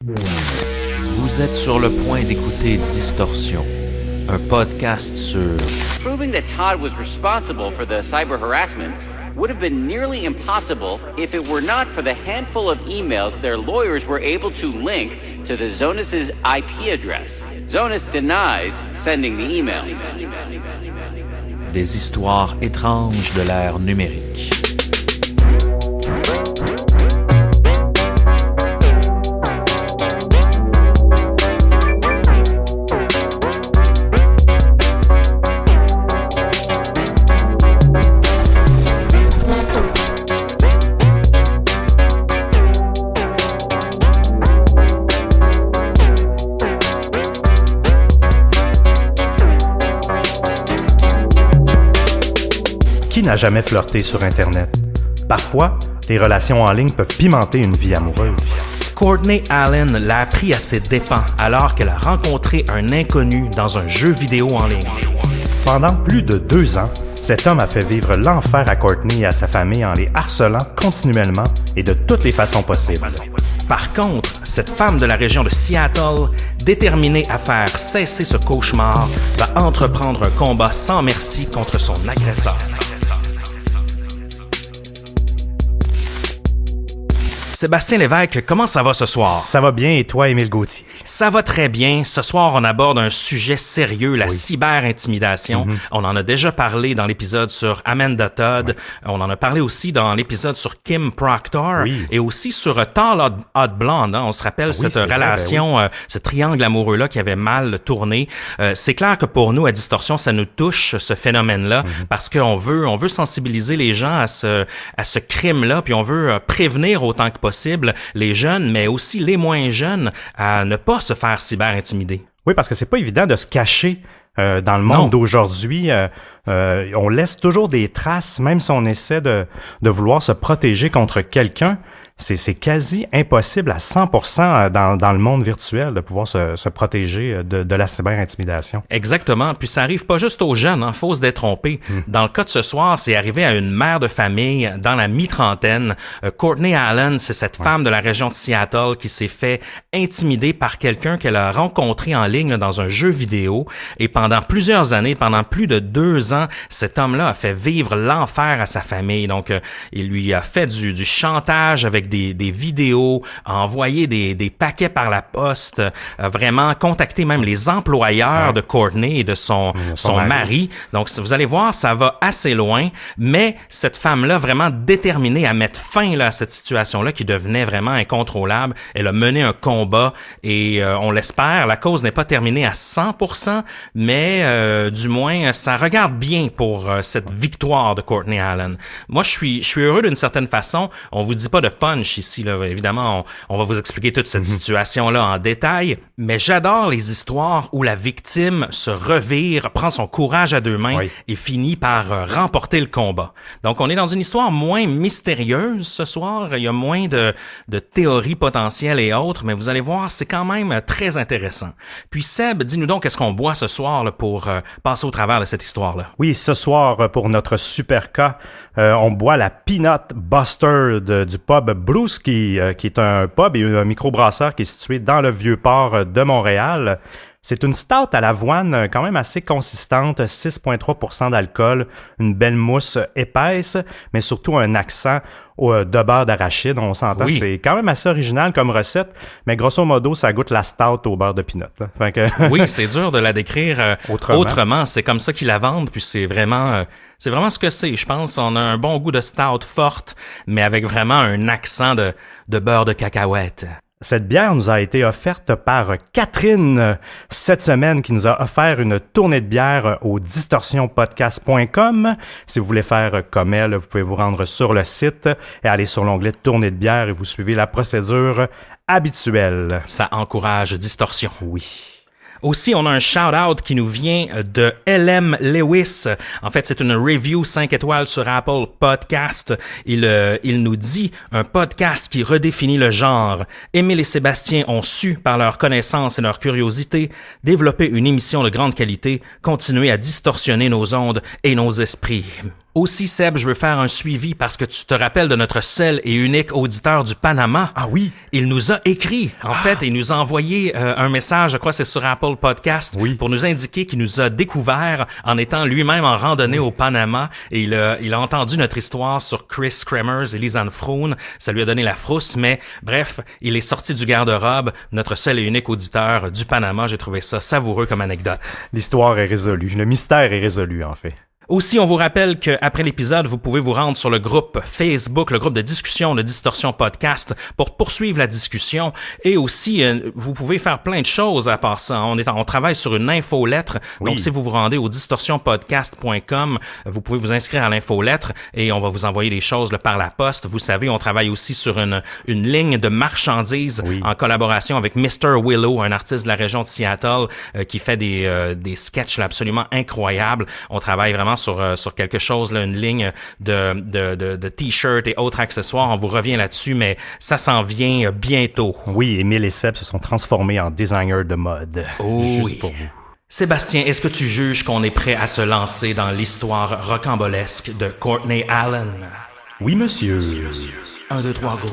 Vous êtes sur le point d'écouter Distorsion, un podcast sur... Proving that Todd was responsible for the cyber harassment would have been nearly impossible if it were not for the handful of emails their lawyers were able to link to the Zonus's IP address. Zonus denies sending the email. Des histoires étranges de l'ère numérique. Qui n'a jamais flirté sur Internet? Parfois, les relations en ligne peuvent pimenter une vie amoureuse. Courtney Allen l'a appris à ses dépens alors qu'elle a rencontré un inconnu dans un jeu vidéo en ligne. Pendant plus de 2 ans, cet homme a fait vivre l'enfer à Courtney et à sa famille en les harcelant continuellement et de toutes les façons possibles. Par contre, cette femme de la région de Seattle, déterminée à faire cesser ce cauchemar, va entreprendre un combat sans merci contre son agresseur. Sébastien Lévesque, comment ça va ce soir? Ça va bien et toi, Émile Gauthier? Ça va très bien. Ce soir, on aborde un sujet sérieux, la cyber-intimidation. On en a déjà parlé dans l'épisode sur Amanda Todd. On en a parlé aussi dans l'épisode sur Kim Proctor et aussi sur Tall Hot Blonde. On se rappelle cette relation, ce triangle amoureux-là qui avait mal tourné. C'est clair que pour nous, à Distorsion, ça nous touche, ce phénomène-là, parce qu'on veut sensibiliser les gens à ce crime-là, puis on veut prévenir autant que possible les jeunes, mais aussi les moins jeunes, à ne pas se faire cyber-intimider. Oui, parce que c'est pas évident de se cacher dans le monde d'aujourd'hui. On laisse toujours des traces, même si on essaie de vouloir se protéger contre quelqu'un. C'est quasi impossible à 100% dans le monde virtuel de pouvoir se protéger de la cyber-intimidation. Exactement. Puis ça arrive pas juste aux jeunes, faut se détromper. Dans le cas de ce soir, c'est arrivé à une mère de famille dans la mi-trentaine. Courtney Allen, c'est cette femme de la région de Seattle qui s'est fait intimider par quelqu'un qu'elle a rencontré en ligne dans un jeu vidéo. Et pendant plusieurs années, pendant plus de 2 ans, cet homme-là a fait vivre l'enfer à sa famille. Donc, il lui a fait du chantage avec des vidéos, a envoyé des paquets par la poste, vraiment contacté même les employeurs de Courtney et de son mari. Donc, vous allez voir, ça va assez loin, mais cette femme-là, vraiment déterminée à mettre fin là, à cette situation-là qui devenait vraiment incontrôlable, elle a mené un combat et on l'espère, la cause n'est pas terminée à 100%, mais du moins, ça regarde bien pour cette victoire de Courtney Allen. Moi, je suis heureux d'une certaine façon. On vous dit pas de punch ici, là. Évidemment, on va vous expliquer toute cette situation-là en détail, mais j'adore les histoires où la victime se revire, prend son courage à 2 mains et finit par remporter le combat. Donc, on est dans une histoire moins mystérieuse ce soir. Il y a moins de théories potentielles et autres, mais vous allez voir, c'est quand même très intéressant. Puis Seb, dis-nous donc, qu'est-ce qu'on boit ce soir là, pour passer au travers de cette histoire-là? Oui, ce soir, pour notre super cas, on boit la Peanut Buster du pub Bruce, qui est un pub et un microbrasseur qui est situé dans le Vieux-Port de Montréal. C'est une stout à l'avoine quand même assez consistante, 6,3% d'alcool, une belle mousse épaisse, mais surtout un accent de beurre d'arachide. On s'entend, c'est quand même assez original comme recette, mais grosso modo, ça goûte la stout au beurre de peanut. Oui, c'est dur de la décrire autrement. C'est comme ça qu'ils la vendent, puis c'est vraiment ce que c'est. Je pense on a un bon goût de stout forte, mais avec vraiment un accent de beurre de cacahuète. Cette bière nous a été offerte par Catherine cette semaine, qui nous a offert une tournée de bière au distorsionpodcast.com. Si vous voulez faire comme elle, vous pouvez vous rendre sur le site et aller sur l'onglet tournée de bière et vous suivez la procédure habituelle. Ça encourage Distorsion. Oui. Aussi, on a un shout-out qui nous vient de LM Lewis. En fait, c'est une review 5 étoiles sur Apple Podcast. Il nous dit un podcast qui redéfinit le genre. Émile et Sébastien ont su, par leur connaissance et leur curiosité, développer une émission de grande qualité, continuer à distorsionner nos ondes et nos esprits. Aussi, Seb, je veux faire un suivi parce que tu te rappelles de notre seul et unique auditeur du Panama. Ah oui? Il nous a écrit. En fait, il nous a envoyé un message, je crois que c'est sur Apple Podcast, pour nous indiquer qu'il nous a découvert en étant lui-même en randonnée au Panama. Et il a entendu notre histoire sur Chris Kremers et Lisanne Froon. Ça lui a donné la frousse, mais bref, il est sorti du garde-robe, notre seul et unique auditeur du Panama. J'ai trouvé ça savoureux comme anecdote. L'histoire est résolue. Le mystère est résolu, en fait. Aussi, on vous rappelle qu'après l'épisode, vous pouvez vous rendre sur le groupe Facebook, le groupe de discussion de Distorsion Podcast pour poursuivre la discussion. Et aussi, vous pouvez faire plein de choses à part ça. On travaille sur une infolettre. Oui. Donc, si vous vous rendez au distorsionpodcast.com, vous pouvez vous inscrire à l'infolettre et on va vous envoyer des choses par la poste. Vous savez, on travaille aussi sur une ligne de marchandises en collaboration avec Mr. Willow, un artiste de la région de Seattle qui fait des sketchs là, absolument incroyables. On travaille vraiment sur quelque chose, là, une ligne de t-shirts et autres accessoires. On vous revient là-dessus, mais ça s'en vient bientôt. Oui, Émile et Seb se sont transformés en designers de mode. Oh, juste oui. pour vous. Sébastien, est-ce que tu juges qu'on est prêt à se lancer dans l'histoire rocambolesque de Courtney Allen? Oui, monsieur. 1, 2, 3, go.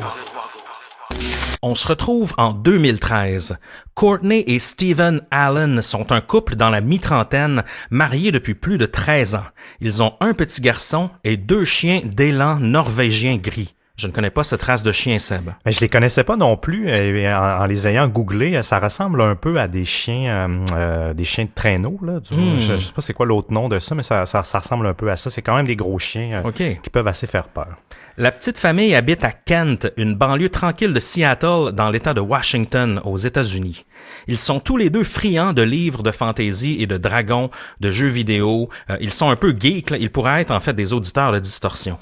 On se retrouve en 2013. Courtney et Steven Allen sont un couple dans la mi-trentaine, mariés depuis plus de 13 ans. Ils ont un petit garçon et 2 chiens d'élan norvégiens gris. Je ne connais pas cette race de chiens, Seb. Mais je les connaissais pas non plus. En les ayant googlés, ça ressemble un peu à des chiens de traîneau. Là. Je sais pas c'est quoi l'autre nom de ça, mais ça ressemble un peu à ça. C'est quand même des gros chiens qui peuvent assez faire peur. La petite famille habite à Kent, une banlieue tranquille de Seattle, dans l'État de Washington, aux États-Unis. Ils sont tous les deux friands de livres de fantasy et de dragons, de jeux vidéo. Ils sont un peu geeks. Là. Ils pourraient être en fait des auditeurs de Distorsion.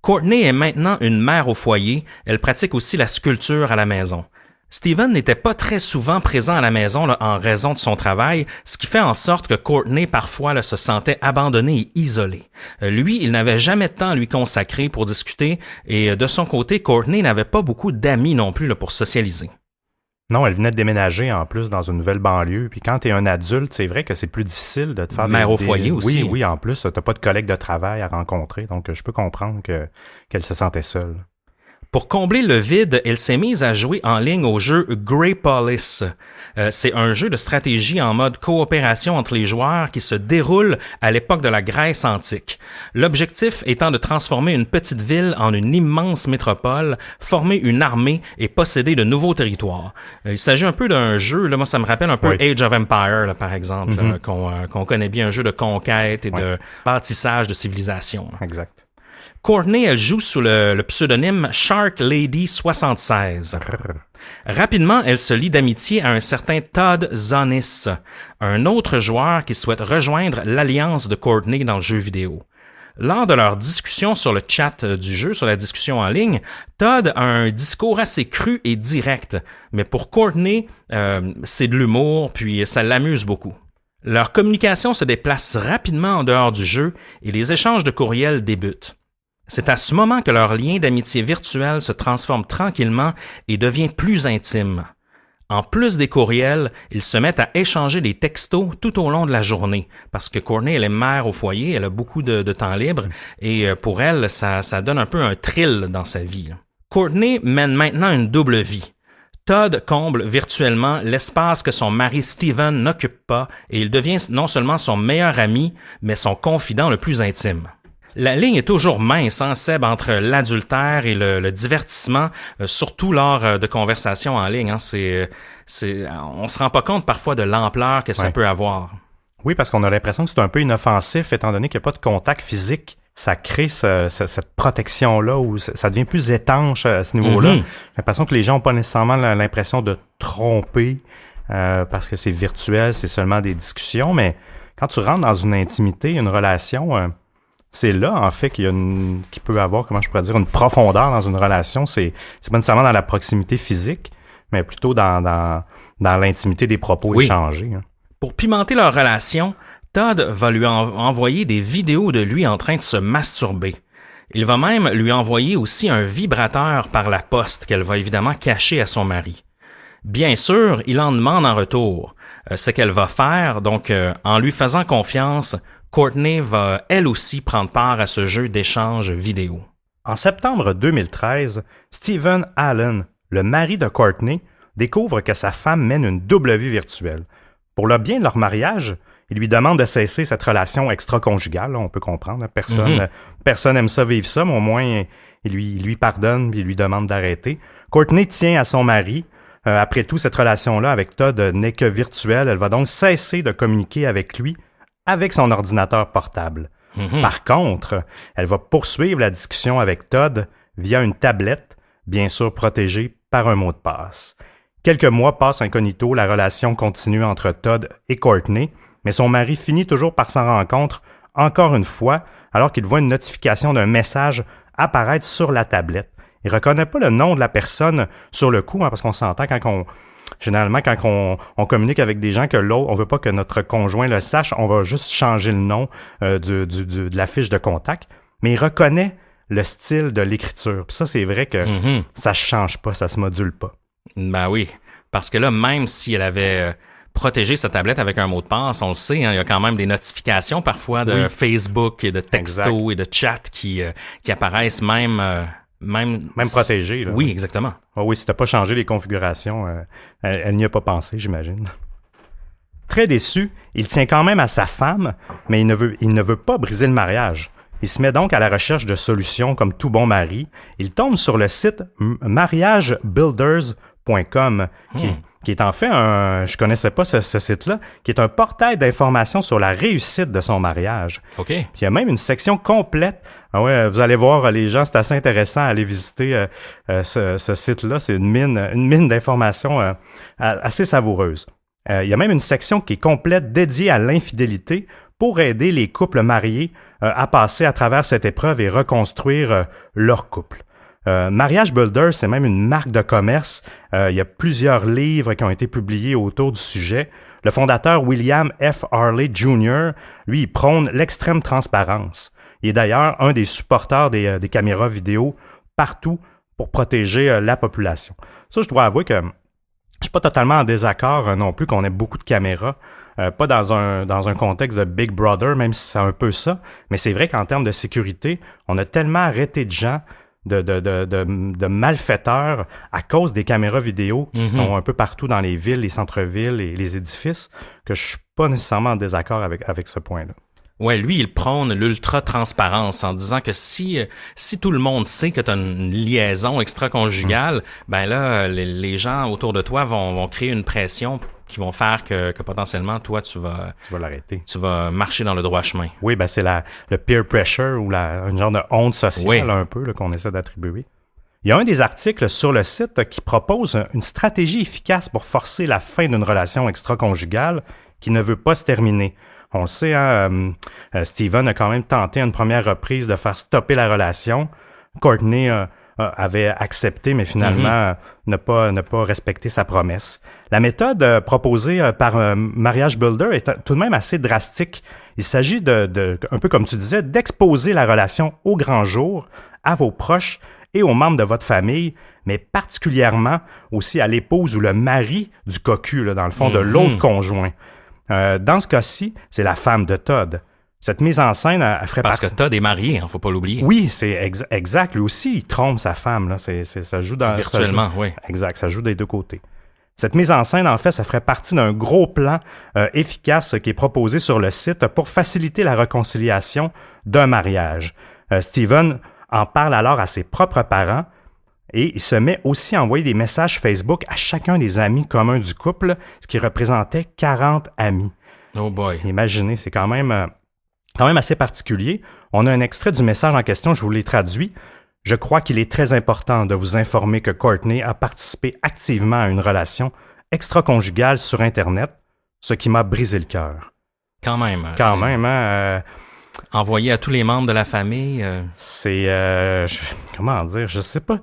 Courtney est maintenant une mère au foyer. Elle pratique aussi la sculpture à la maison. Steven n'était pas très souvent présent à la maison là, en raison de son travail, ce qui fait en sorte que Courtney parfois là, se sentait abandonné et isolé. Lui, il n'avait jamais de temps à lui consacrer pour discuter et de son côté, Courtney n'avait pas beaucoup d'amis non plus là, pour socialiser. Non, elle venait de déménager en plus dans une nouvelle banlieue. Puis quand tu es un adulte, c'est vrai que c'est plus difficile de te faire mère au foyer aussi. Oui, en plus, tu n'as pas de collègues de travail à rencontrer. Donc, je peux comprendre qu'elle se sentait seule. Pour combler le vide, elle s'est mise à jouer en ligne au jeu Grey Police. C'est un jeu de stratégie en mode coopération entre les joueurs qui se déroule à l'époque de la Grèce antique. L'objectif étant de transformer une petite ville en une immense métropole, former une armée et posséder de nouveaux territoires. Il s'agit un peu d'un jeu, là, moi ça me rappelle un peu Age of Empire, là, par exemple, là, qu'on connaît bien, un jeu de conquête et de bâtissage de civilisation. Exact. Courtney, elle joue sous le pseudonyme Shark Lady 76. Rapidement, elle se lie d'amitié à un certain Todd Zonis, un autre joueur qui souhaite rejoindre l'alliance de Courtney dans le jeu vidéo. Lors de leur discussion sur le chat du jeu, sur la discussion en ligne, Todd a un discours assez cru et direct, mais pour Courtney, c'est de l'humour, puis ça l'amuse beaucoup. Leur communication se déplace rapidement en dehors du jeu et les échanges de courriels débutent. C'est à ce moment que leur lien d'amitié virtuelle se transforme tranquillement et devient plus intime. En plus des courriels, ils se mettent à échanger des textos tout au long de la journée, parce que Courtney, elle est mère au foyer, elle a beaucoup de temps libre, et pour elle, ça donne un peu un thrill dans sa vie. Courtney mène maintenant une double vie. Todd comble virtuellement l'espace que son mari Steven n'occupe pas, et il devient non seulement son meilleur ami, mais son confident le plus intime. La ligne est toujours mince, hein, Seb, entre l'adultère et le divertissement, surtout lors de conversations en ligne. Hein, on se rend pas compte parfois de l'ampleur que ça peut avoir. Oui, parce qu'on a l'impression que c'est un peu inoffensif, étant donné qu'il n'y a pas de contact physique. Ça crée cette protection-là où ça devient plus étanche à ce niveau-là. J'ai l'impression que les gens n'ont pas nécessairement l'impression de tromper parce que c'est virtuel, c'est seulement des discussions. Mais quand tu rentres dans une intimité, une relation... c'est là, en fait, qu'il peut avoir, comment je pourrais dire, une profondeur dans une relation. C'est pas nécessairement dans la proximité physique, mais plutôt dans l'intimité des propos échangés. Hein. Pour pimenter leur relation, Todd va lui envoyer des vidéos de lui en train de se masturber. Il va même lui envoyer aussi un vibrateur par la poste qu'elle va évidemment cacher à son mari. Bien sûr, il en demande en retour. Ce qu'elle va faire, donc en lui faisant confiance, Courtney va elle aussi prendre part à ce jeu d'échange vidéo. En septembre 2013, Stephen Allen, le mari de Courtney, découvre que sa femme mène une double vie virtuelle. Pour le bien de leur mariage, il lui demande de cesser cette relation extra-conjugale, on peut comprendre. Personne n'aime ça vivre ça, mais au moins, il lui pardonne et il lui demande d'arrêter. Courtney tient à son mari. Après tout, cette relation-là avec Todd n'est que virtuelle. Elle va donc cesser de communiquer avec lui avec son ordinateur portable. Par contre, elle va poursuivre la discussion avec Todd via une tablette, bien sûr protégée par un mot de passe. Quelques mois passent incognito, la relation continue entre Todd et Courtney, mais son mari finit toujours par s'en rendre compte encore une fois, alors qu'il voit une notification d'un message apparaître sur la tablette. Il ne reconnaît pas le nom de la personne sur le coup, parce qu'on s'entend généralement, quand on communique avec des gens que l'autre, on veut pas que notre conjoint le sache, on va juste changer le nom de la fiche de contact. Mais il reconnaît le style de l'écriture. Puis ça, c'est vrai que ça ne change pas, ça se module pas. Ben oui, parce que là, même si elle avait protégé sa tablette avec un mot de passe, on le sait, il y a quand même des notifications parfois de Facebook et de textos et de chat qui apparaissent même protégé. Là. Oui, exactement. Oui, si tu n'as pas changé les configurations, elle n'y a pas pensé, j'imagine. Très déçu, il tient quand même à sa femme, mais il ne veut pas briser le mariage. Il se met donc à la recherche de solutions comme tout bon mari. Il tombe sur le site mariagebuilders.com qui est en fait je connaissais pas ce site-là, qui est un portail d'informations sur la réussite de son mariage. OK. Puis il y a même une section complète. Ah ouais, vous allez voir, les gens, c'est assez intéressant à aller visiter ce site-là. C'est une mine d'informations assez savoureuse. Il y a même une section qui est complète dédiée à l'infidélité pour aider les couples mariés à passer à travers cette épreuve et reconstruire leur couple. Mariage Builder, c'est même une marque de commerce. Il y a plusieurs livres qui ont été publiés autour du sujet. Le fondateur William F. Harley Jr., lui, il prône l'extrême transparence. Il est d'ailleurs un des supporters des caméras vidéo partout pour protéger la population. Ça, je dois avouer que je suis pas totalement en désaccord non plus qu'on ait beaucoup de caméras. Pas dans un contexte de Big Brother, même si c'est un peu ça. Mais c'est vrai qu'en termes de sécurité, on a tellement arrêté de gens de malfaiteurs à cause des caméras vidéo qui sont un peu partout dans les villes, les centres-villes et les édifices, que je suis pas nécessairement en désaccord avec ce point-là. Ouais, lui, il prône l'ultra-transparence en disant que si tout le monde sait que tu as une liaison extra-conjugale, ben là, les gens autour de toi vont créer une pression qui vont faire que potentiellement, toi, tu vas l'arrêter. Tu vas marcher dans le droit chemin. Oui, ben c'est le peer pressure ou une genre de honte sociale un peu là, qu'on essaie d'attribuer. Il y a un des articles sur le site qui propose une stratégie efficace pour forcer la fin d'une relation extra-conjugale qui ne veut pas se terminer. On le sait, Steven a quand même tenté à une première reprise de faire stopper la relation. Courtney avait accepté, mais finalement n'a pas respecté sa promesse. La méthode proposée par Mariage Builder est tout de même assez drastique. Il s'agit un peu comme tu disais, d'exposer la relation au grand jour, à vos proches et aux membres de votre famille, mais particulièrement aussi à l'épouse ou le mari du cocu, là, dans le fond, de l'autre conjoint. Dans ce cas-ci, c'est la femme de Todd. Cette mise en scène, elle ferait Parce que Todd est marié, faut pas l'oublier. Oui, c'est exact. Lui aussi, il trompe sa femme. Là. Ça joue dans... Virtuellement, oui. Exact, ça joue des deux côtés. Cette mise en scène, en fait, ça ferait partie d'un gros plan efficace qui est proposé sur le site pour faciliter la réconciliation d'un mariage. Steven en parle alors à ses propres parents et il se met aussi à envoyer des messages Facebook à chacun des amis communs du couple, ce qui représentait 40 amis. Oh boy. Imaginez, c'est quand même assez particulier. On a un extrait du message en question, je vous l'ai traduit. Je crois qu'il est très important de vous informer que Courtney a participé activement à une relation extra-conjugale sur Internet, ce qui m'a brisé le cœur. Quand même. Envoyé à tous les membres de la famille. Comment dire, je sais pas.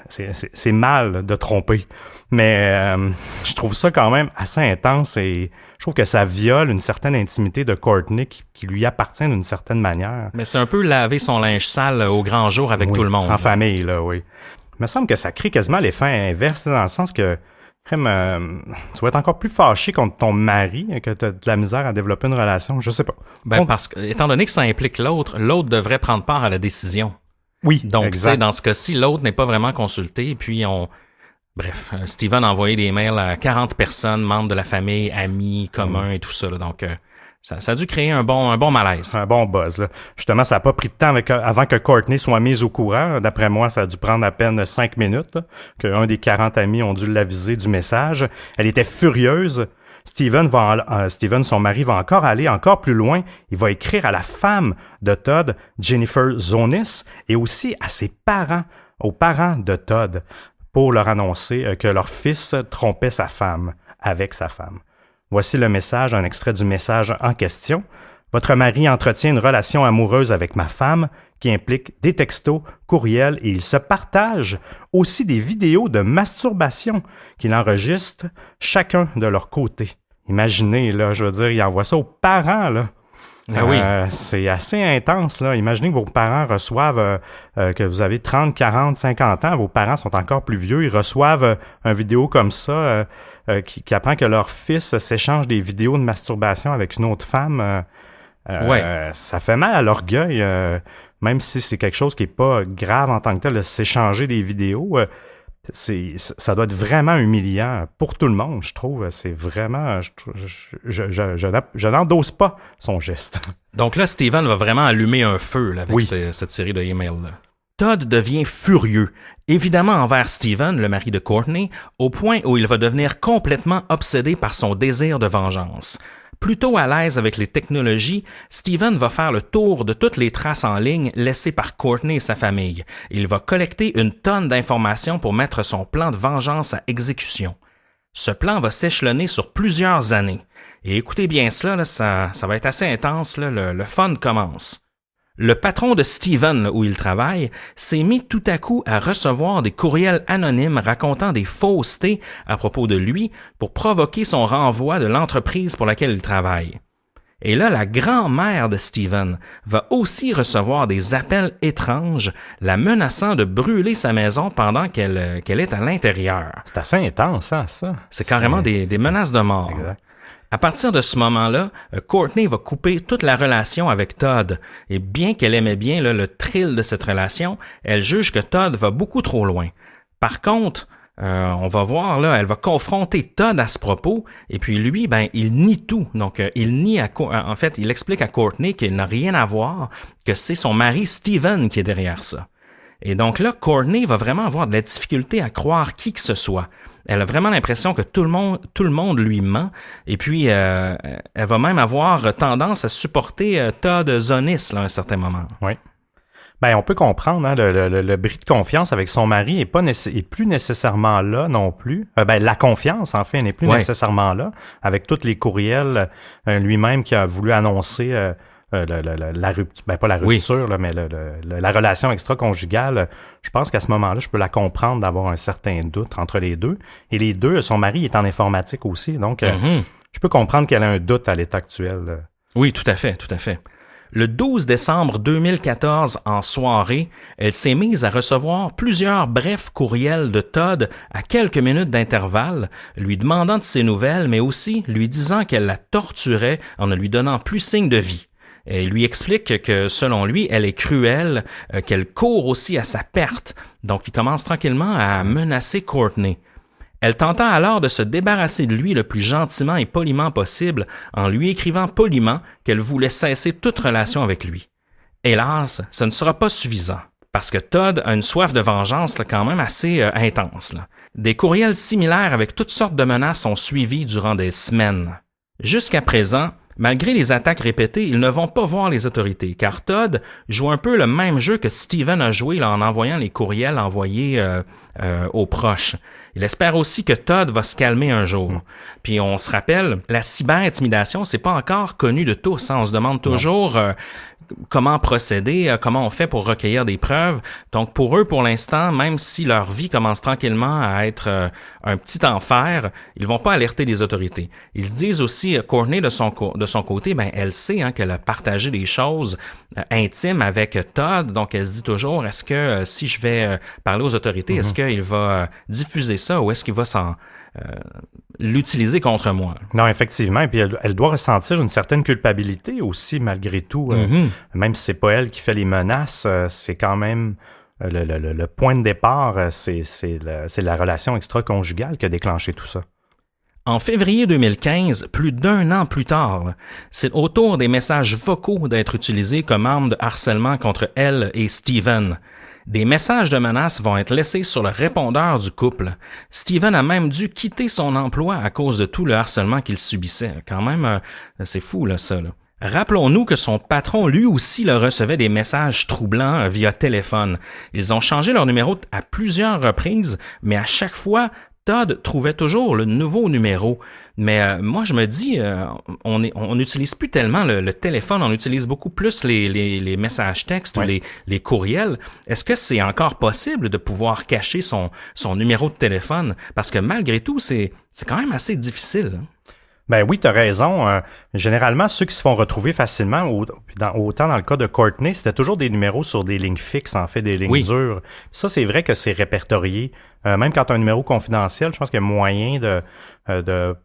C'est mal de tromper, mais je trouve ça quand même assez intense et je trouve que ça viole une certaine intimité de Courtney qui lui appartient d'une certaine manière. Mais c'est un peu laver son linge sale au grand jour avec tout le monde. En famille, là, oui. Il me semble que ça crée quasiment l'effet inverse, dans le sens que tu vas être encore plus fâché contre ton mari que tu as de la misère à développer une relation. Je sais pas. Parce que, étant donné que ça implique l'autre devrait prendre part à la décision. Oui, donc, exact. Dans ce cas-ci, l'autre n'est pas vraiment consulté, puis Bref, Steven a envoyé des mails à 40 personnes, membres de la famille, amis, communs et tout ça. Là, donc, ça a dû créer un bon malaise. Un bon buzz, là. Justement, ça n'a pas pris de temps avant que Courtney soit mise au courant. D'après moi, ça a dû prendre à peine 5 minutes, là, qu'un des 40 amis ont dû l'aviser du message. Elle était furieuse. Steven, son mari, va encore aller encore plus loin. Il va écrire à la femme de Todd, Jennifer Zonis, et aussi à ses parents, aux parents de Todd, pour leur annoncer que leur fils trompait sa femme avec sa femme. Voici le message, un extrait du message en question. Votre mari entretient une relation amoureuse avec ma femme qui implique des textos, courriels et ils se partagent aussi des vidéos de masturbation qu'ils enregistrent chacun de leur côté. Imaginez, là, je veux dire, ils envoient ça aux parents, là. Ah oui. C'est assez intense, là. Imaginez que vos parents reçoivent, que vous avez 30, 40, 50 ans, vos parents sont encore plus vieux, ils reçoivent une vidéo comme ça, qui apprend que leur fils s'échange des vidéos de masturbation avec une autre femme. Ça fait mal à l'orgueil, même si c'est quelque chose qui n'est pas grave en tant que tel, de s'échanger des vidéos. Ça doit être vraiment humiliant pour tout le monde, je trouve. C'est vraiment... Je n'endosse pas son geste. Donc là, Steven va vraiment allumer un feu là, avec cette série de emails-là. Todd devient furieux, évidemment envers Steven, le mari de Courtney, au point où il va devenir complètement obsédé par son désir de vengeance. Plutôt à l'aise avec les technologies, Steven va faire le tour de toutes les traces en ligne laissées par Courtney et sa famille. Il va collecter une tonne d'informations pour mettre son plan de vengeance à exécution. Ce plan va s'échelonner sur plusieurs années. Et écoutez bien cela, là, ça va être assez intense, là, le fun commence. Le patron de Steven, où il travaille, s'est mis tout à coup à recevoir des courriels anonymes racontant des faussetés à propos de lui pour provoquer son renvoi de l'entreprise pour laquelle il travaille. Et là, la grand-mère de Steven va aussi recevoir des appels étranges la menaçant de brûler sa maison pendant qu'elle est à l'intérieur. C'est assez intense, hein, ça. C'est carrément des menaces de mort. Exact. À partir de ce moment-là, Courtney va couper toute la relation avec Todd. Et bien qu'elle aimait bien le thrill de cette relation, elle juge que Todd va beaucoup trop loin. Par contre, on va voir là, elle va confronter Todd à ce propos, et puis lui, il nie tout. Donc, il explique à Courtney qu'il n'a rien à voir, que c'est son mari Steven qui est derrière ça. Et donc là, Courtney va vraiment avoir de la difficulté à croire qui que ce soit. Elle a vraiment l'impression que tout le monde lui ment. Et puis, elle va même avoir tendance à supporter Todd Zonis là, à un certain moment. Oui. On peut comprendre, hein, le bris de confiance avec son mari est plus nécessairement là non plus. La confiance, en fait, n'est plus nécessairement là. Avec tous les courriels, lui-même qui a voulu annoncer la rupture, pas la rupture, là, mais la relation extra-conjugale, je pense qu'à ce moment-là, je peux la comprendre d'avoir un certain doute entre les deux. Et les deux, son mari est en informatique aussi, donc je peux comprendre qu'elle a un doute à l'état actuel. Oui, tout à fait, tout à fait. Le 12 décembre 2014, en soirée, elle s'est mise à recevoir plusieurs brefs courriels de Todd à quelques minutes d'intervalle, lui demandant de ses nouvelles, mais aussi lui disant qu'elle la torturait en ne lui donnant plus signe de vie. Elle lui explique que, selon lui, elle est cruelle, qu'elle court aussi à sa perte. Donc, il commence tranquillement à menacer Courtney. Elle tenta alors de se débarrasser de lui le plus gentiment et poliment possible en lui écrivant poliment qu'elle voulait cesser toute relation avec lui. Hélas, ce ne sera pas suffisant, parce que Todd a une soif de vengeance là, quand même assez intense. Là. Des courriels similaires avec toutes sortes de menaces ont suivi durant des semaines. Jusqu'à présent, malgré les attaques répétées, ils ne vont pas voir les autorités, car Todd joue un peu le même jeu que Steven a joué là, en envoyant les courriels envoyés aux proches. Il espère aussi que Todd va se calmer un jour. Puis on se rappelle, la cyber-intimidation, c'est pas encore connu de tous. Hein? On se demande toujours comment procéder, comment on fait pour recueillir des preuves. Donc pour eux, pour l'instant, même si leur vie commence tranquillement à être un petit enfer, ils vont pas alerter les autorités. Ils se disent aussi, Courtney de son côté, elle sait qu'elle a partagé des choses intimes avec Todd, donc elle se dit toujours, est-ce que si je vais parler aux autorités, est-ce qu'il va diffuser ça ou est-ce qu'il va l'utiliser contre moi. Non, effectivement. Et puis elle doit ressentir une certaine culpabilité aussi, malgré tout. Même si c'est pas elle qui fait les menaces, c'est quand même le point de départ, c'est la relation extra-conjugale qui a déclenché tout ça. En février 2015, plus d'1 an plus tard, c'est au tour des messages vocaux d'être utilisés comme arme de harcèlement contre elle et Steven. Des messages de menaces vont être laissés sur le répondeur du couple. Steven a même dû quitter son emploi à cause de tout le harcèlement qu'il subissait. Quand même, c'est fou, là, ça, là. Rappelons-nous que son patron, lui aussi, le recevait des messages troublants via téléphone. Ils ont changé leur numéro à plusieurs reprises, mais à chaque fois, Todd trouvait toujours le nouveau numéro. Mais moi, je me dis, on n'utilise plus tellement le téléphone, on utilise beaucoup plus les messages textes ou les courriels. Est-ce que c'est encore possible de pouvoir cacher son numéro de téléphone? Parce que malgré tout, c'est quand même assez difficile. Hein? Ben oui, tu as raison. Généralement, ceux qui se font retrouver facilement, autant dans le cas de Courtney, c'était toujours des numéros sur des lignes fixes, en fait, des lignes dures. Ça, c'est vrai que c'est répertorié. Même quand tu as un numéro confidentiel, je pense qu'il y a moyen il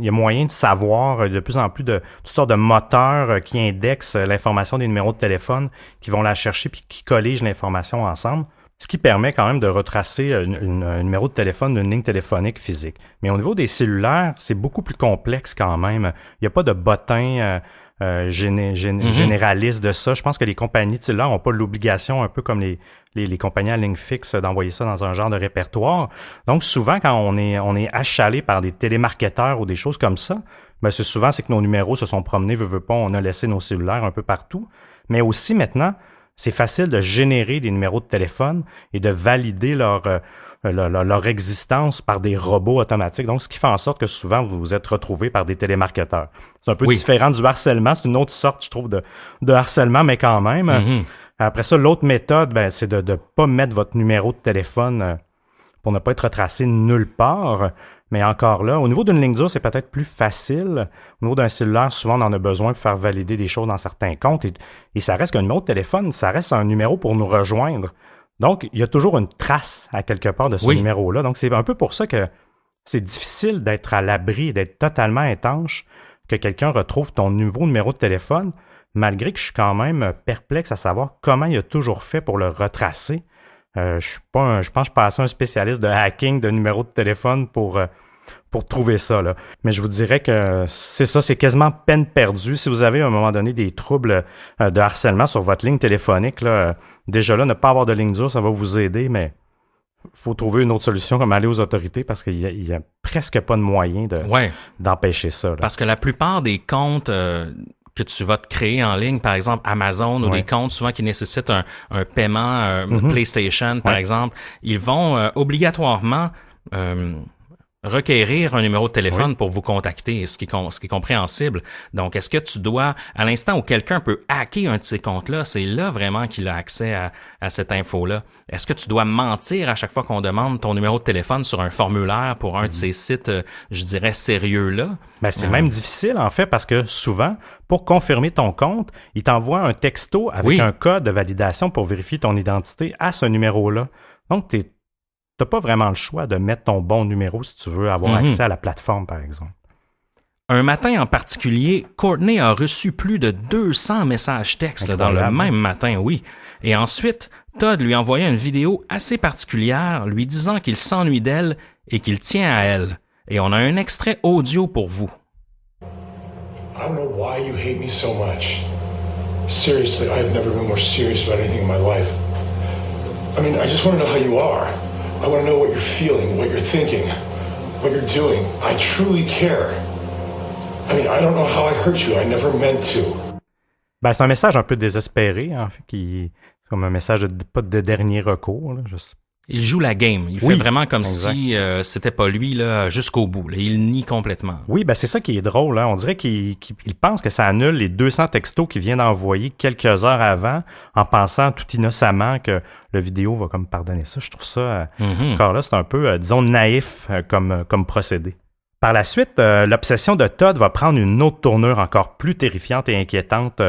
y a moyen de savoir de plus en plus de toutes sortes de moteurs qui indexent l'information des numéros de téléphone, qui vont la chercher puis qui colligent l'information ensemble. Ce qui permet quand même de retracer un numéro de téléphone d'une ligne téléphonique physique. Mais au niveau des cellulaires, c'est beaucoup plus complexe quand même. Il n'y a pas de bottin généraliste de ça. Je pense que les compagnies de cellulaires n'ont pas l'obligation, un peu comme les compagnies à ligne fixe, d'envoyer ça dans un genre de répertoire. Donc souvent, quand on est achalé par des télémarketeurs ou des choses comme ça, ben c'est que nos numéros se sont promenés, veut pas, on a laissé nos cellulaires un peu partout. Mais aussi maintenant, c'est facile de générer des numéros de téléphone et de valider leur existence par des robots automatiques. Donc, ce qui fait en sorte que souvent, vous vous êtes retrouvé par des télémarketeurs. C'est un peu différent du harcèlement. C'est une autre sorte, je trouve, de harcèlement, mais quand même. Mm-hmm. Après ça, l'autre méthode, ben, c'est de ne pas mettre votre numéro de téléphone pour ne pas être retracé nulle part. Mais encore là, au niveau d'une ligne dure, c'est peut-être plus facile. Au niveau d'un cellulaire, souvent, on en a besoin pour faire valider des choses dans certains comptes. Et ça reste qu'un numéro de téléphone, ça reste un numéro pour nous rejoindre. Donc, il y a toujours une trace à quelque part de ce numéro-là. Donc, c'est un peu pour ça que c'est difficile d'être à l'abri, d'être totalement étanche, que quelqu'un retrouve ton nouveau numéro de téléphone, malgré que je suis quand même perplexe à savoir comment il a toujours fait pour le retracer. Je pense que je suis pas assez un spécialiste de hacking de numéro de téléphone pour trouver ça, là. Mais je vous dirais que c'est ça, c'est quasiment peine perdue. Si vous avez à un moment donné des troubles de harcèlement sur votre ligne téléphonique, là, déjà là, ne pas avoir de ligne dure, ça va vous aider, mais faut trouver une autre solution comme aller aux autorités parce qu'il y a presque pas de moyen d'empêcher ça, là. Parce que la plupart des comptes que tu vas te créer en ligne, par exemple Amazon ou des comptes souvent qui nécessitent un paiement PlayStation, par exemple, ils vont obligatoirement requérir un numéro de téléphone pour vous contacter, ce qui est compréhensible. Donc, est-ce que tu dois, à l'instant où quelqu'un peut hacker un de ces comptes-là, c'est là vraiment qu'il a accès à cette info-là. Est-ce que tu dois mentir à chaque fois qu'on demande ton numéro de téléphone sur un formulaire pour un de ces sites, je dirais, sérieux-là? Ben, c'est même difficile, en fait, parce que souvent, pour confirmer ton compte, il t'envoie un texto avec un code de validation pour vérifier ton identité à ce numéro-là. Donc, t'as pas vraiment le choix de mettre ton bon numéro si tu veux avoir accès à la plateforme, par exemple. Un matin en particulier, Courtney a reçu plus de 200 messages textes dans le même matin, oui. Et ensuite, Todd lui a envoyé une vidéo assez particulière lui disant qu'il s'ennuie d'elle et qu'il tient à elle. Et on a un extrait audio pour vous. I don't know why you hate me so much. Seriously, I've never been more serious about anything in my life. I mean, I just want to know how you are. I want to know what you're feeling, what you're thinking, what you're doing. I truly care. I mean, I don't know how I hurt you. I never meant to. Ben, c'est un message un peu désespéré, en fait, comme un message pas de dernier recours. Là, Il joue la game. Il fait vraiment comme si c'était pas lui là jusqu'au bout. Là. Il nie complètement. Oui, ben c'est ça qui est drôle. Hein. On dirait qu'il pense que ça annule les 200 textos qu'il vient d'envoyer quelques heures avant en pensant tout innocemment que le vidéo va comme pardonner ça. Je trouve ça, encore là, c'est un peu, disons, naïf comme procédé. Par la suite, l'obsession de Todd va prendre une autre tournure encore plus terrifiante et inquiétante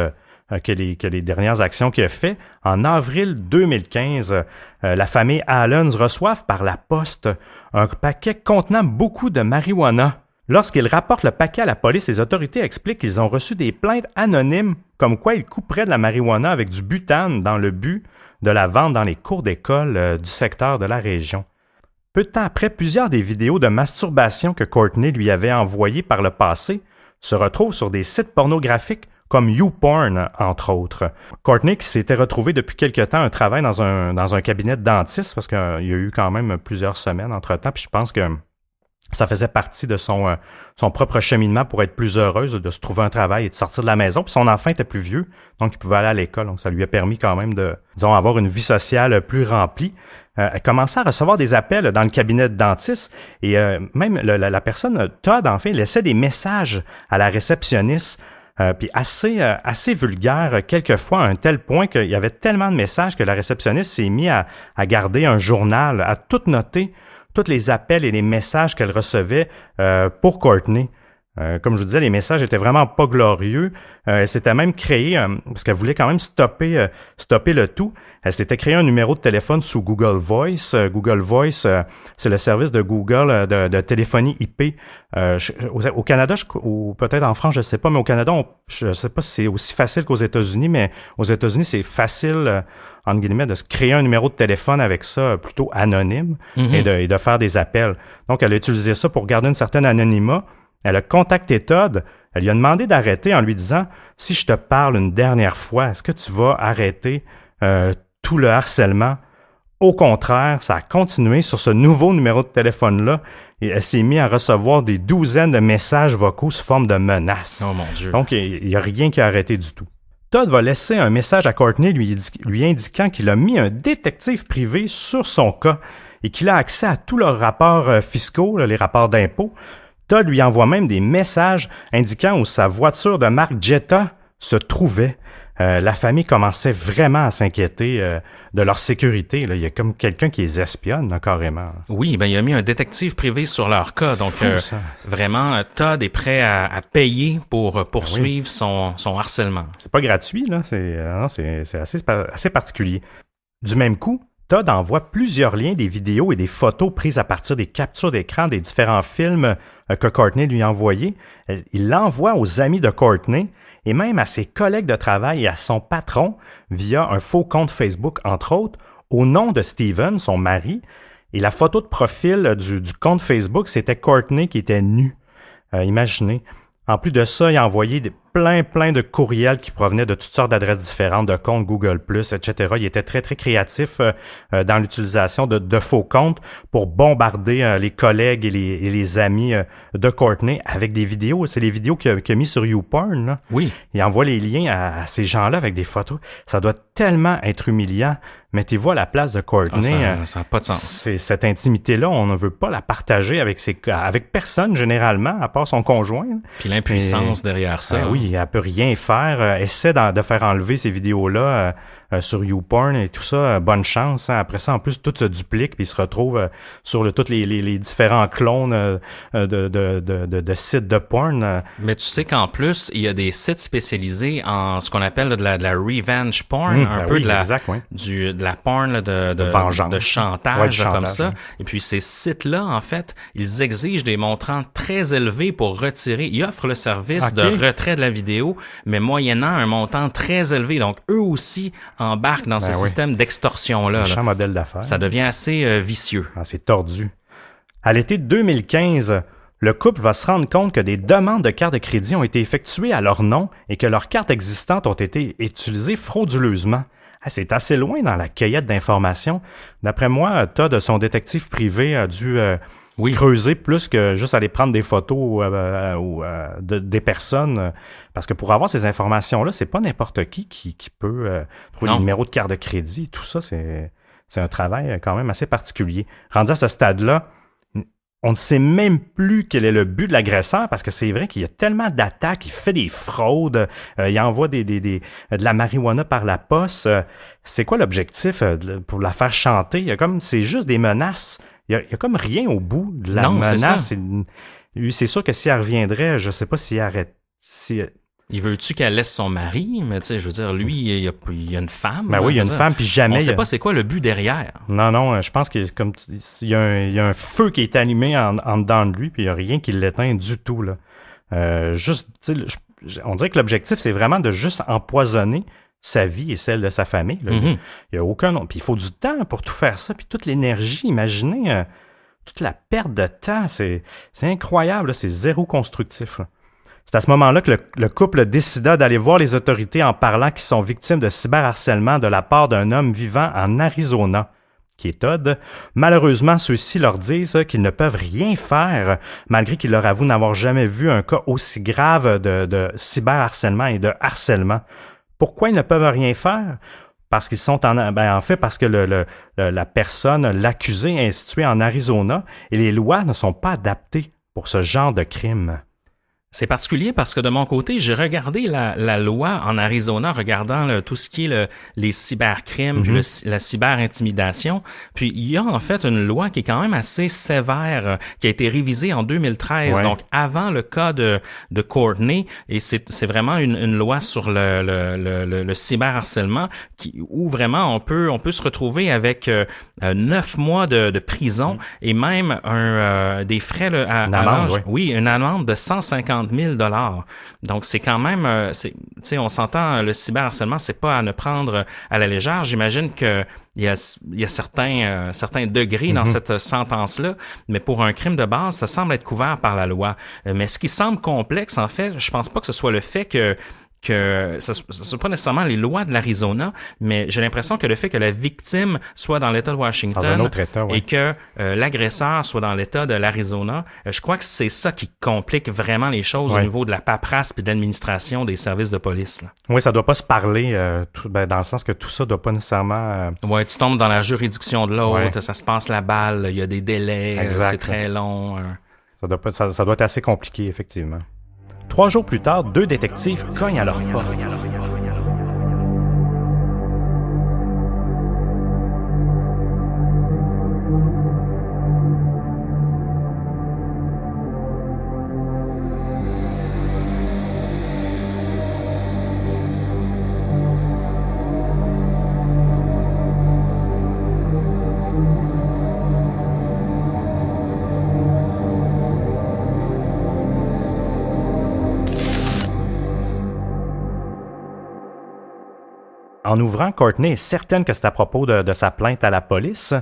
que les dernières actions qu'il a fait. En avril 2015, la famille Allens reçoivent par la poste un paquet contenant beaucoup de marijuana. Lorsqu'ils rapportent le paquet à la police, les autorités expliquent qu'ils ont reçu des plaintes anonymes comme quoi ils couperaient de la marijuana avec du butane dans le but de la vente dans les cours d'école du secteur de la région. Peu de temps après, plusieurs des vidéos de masturbation que Courtney lui avait envoyées par le passé se retrouvent sur des sites pornographiques comme YouPorn, entre autres. Courtney, qui s'était retrouvé depuis quelque temps un travail dans un cabinet de dentiste, parce qu'il y a eu quand même plusieurs semaines entre-temps, puis je pense que ça faisait partie de son propre cheminement pour être plus heureuse, de se trouver un travail et de sortir de la maison. Puis son enfant était plus vieux, donc il pouvait aller à l'école. Donc ça lui a permis quand même de, disons, avoir une vie sociale plus remplie. Elle commençait à recevoir des appels dans le cabinet de dentiste et même la personne, Todd, en fait, laissait des messages à la réceptionniste. Puis assez vulgaire quelquefois, à un tel point qu'il y avait tellement de messages que la réceptionniste s'est mise à garder un journal, à tout noter, tous les appels et les messages qu'elle recevait pour Courtney. Comme je vous disais, les messages étaient vraiment pas glorieux. Elle s'était même créé, parce qu'elle voulait quand même stopper le tout, elle s'était créé un numéro de téléphone sous Google Voice. Google Voice, c'est le service de Google de téléphonie IP. Au Canada, ou peut-être en France, je ne sais pas, mais au Canada, je ne sais pas si c'est aussi facile qu'aux États-Unis, mais aux États-Unis, c'est facile, entre guillemets, de se créer un numéro de téléphone avec ça plutôt anonyme et de faire des appels. Donc, elle a utilisé ça pour garder une certaine anonymat. Elle a contacté Todd. Elle lui a demandé d'arrêter en lui disant « Si je te parle une dernière fois, est-ce que tu vas arrêter tout le harcèlement? » Au contraire, ça a continué sur ce nouveau numéro de téléphone-là et elle s'est mise à recevoir des douzaines de messages vocaux sous forme de menaces. Oh mon Dieu. Donc, il n'y a rien qui a arrêté du tout. Todd va laisser un message à Courtney lui indiquant qu'il a mis un détective privé sur son cas et qu'il a accès à tous leurs rapports fiscaux, les rapports d'impôts. Todd lui envoie même des messages indiquant où sa voiture de marque Jetta se trouvait. La famille commençait vraiment à s'inquiéter de leur sécurité. Là. Il y a comme quelqu'un qui les espionne, là, carrément. Oui, ben il a mis un détective privé sur leur cas. Donc, fou, vraiment, Todd est prêt à payer pour poursuivre son harcèlement. C'est pas gratuit, là. C'est assez particulier. Du même coup, Todd envoie plusieurs liens, des vidéos et des photos prises à partir des captures d'écran des différents films que Courtney lui a envoyés. Il l'envoie aux amis de Courtney et même à ses collègues de travail et à son patron via un faux compte Facebook, entre autres, au nom de Steven, son mari. Et la photo de profil du compte Facebook, c'était Courtney qui était nue. Imaginez. En plus de ça, il a envoyé plein de courriels qui provenaient de toutes sortes d'adresses différentes, de comptes Google+, etc. Il était très créatif dans l'utilisation de faux comptes pour bombarder les collègues et les amis de Courtney avec des vidéos. C'est les vidéos qu'il a mis sur YouPorn. Là. Oui. Il envoie les liens à ces gens-là avec des photos. Ça doit tellement être humiliant. Mettez-vous à la place de Courtney. Ça n'a pas de sens. Cette intimité-là, on ne veut pas la partager avec personne, généralement, à part son conjoint. Puis l'impuissance derrière ça. Oui, elle peut rien faire. Essaie de faire enlever ces vidéos-là sur YouPorn et tout ça. Bonne chance. Hein. Après ça, en plus, tout se duplique puis il se retrouve sur tous les différents clones de sites de porn. Mais tu sais qu'en plus, il y a des sites spécialisés en ce qu'on appelle de la revenge porn, de la porn là, de chantage, chantage comme ça. Et puis ces sites-là, en fait, ils exigent des montants très élevés pour retirer. Ils offrent le service de retrait de la vidéo, mais moyennant un montant très élevé. Donc eux aussi embarquent dans ce système d'extorsion-là. Un modèle d'affaires. Ça devient assez vicieux. C'est tordu. À l'été 2015, le couple va se rendre compte que des demandes de cartes de crédit ont été effectuées à leur nom et que leurs cartes existantes ont été utilisées frauduleusement. C'est assez loin dans la cueillette d'informations. D'après moi, Todd, son détective privé, a dû creuser plus que juste aller prendre des photos des personnes. Parce que pour avoir ces informations-là, c'est pas n'importe qui peut trouver le numéro de carte de crédit. Tout ça, c'est un travail quand même assez particulier. Rendu à ce stade-là, on ne sait même plus quel est le but de l'agresseur parce que c'est vrai qu'il y a tellement d'attaques, il fait des fraudes, il envoie de la marijuana par la poste. C'est quoi l'objectif pour la faire chanter? C'est juste des menaces. Il y a comme rien au bout de la menace. C'est sûr que si elle reviendrait, je sais pas s'il arrête. Il veut-tu qu'elle laisse son mari? Mais tu sais, je veux dire, lui, il y a une femme. Ben oui, il y a une femme, puis jamais... On sait pas c'est quoi le but derrière. Non, je pense qu'il y a un feu qui est allumé en dedans de lui, puis il n'y a rien qui l'éteint du tout, là. Juste, tu sais, on dirait que l'objectif, c'est vraiment de juste empoisonner sa vie et celle de sa famille. Là. Il y a aucun... Puis il faut du temps pour tout faire ça, puis toute l'énergie, imaginez... toute la perte de temps, c'est incroyable, là, c'est zéro constructif, là. C'est à ce moment-là que le couple décida d'aller voir les autorités en parlant qu'ils sont victimes de cyberharcèlement de la part d'un homme vivant en Arizona, qui est Todd. Malheureusement, ceux-ci leur disent qu'ils ne peuvent rien faire, malgré qu'ils leur avouent n'avoir jamais vu un cas aussi grave de cyberharcèlement et de harcèlement. Pourquoi ils ne peuvent rien faire? Parce qu'ils sont en fait, parce que la personne, l'accusé est situé en Arizona et les lois ne sont pas adaptées pour ce genre de crime. C'est particulier parce que de mon côté, j'ai regardé la loi en Arizona, regardant tout ce qui est les cybercrimes, puis la cyberintimidation. Puis il y a en fait une loi qui est quand même assez sévère, qui a été révisée en 2013, ouais. Donc avant le cas de Courtney, et c'est vraiment une loi sur le cyberharcèlement où vraiment on peut se retrouver avec 9 mois de prison et même des frais une amende, oui, une amende de 150 000 $. Donc, c'est quand même, tu sais, on s'entend, le cyberharcèlement, c'est pas à ne prendre à la légère. J'imagine que il y a certains degrés dans cette sentence-là, mais pour un crime de base, ça semble être couvert par la loi. Mais ce qui semble complexe, en fait, je pense pas que ce soit le fait que ce sont pas nécessairement les lois de l'Arizona, mais j'ai l'impression que le fait que la victime soit dans l'État de Washington dans un autre État, ouais. Et que l'agresseur soit dans l'État de l'Arizona, je crois que c'est ça qui complique vraiment les choses au niveau de la paperasse et de l'administration des services de police. Là. Oui, ça doit pas se parler dans le sens que tout ça doit pas nécessairement... Ouais, tu tombes dans la juridiction de l'autre, ça se passe la balle, il y a des délais, c'est très long. Ça doit être assez compliqué, effectivement. 3 jours plus tard, 2 détectives cognent à leur porte. En ouvrant, Courtney est certaine que c'est à propos de sa plainte à la police.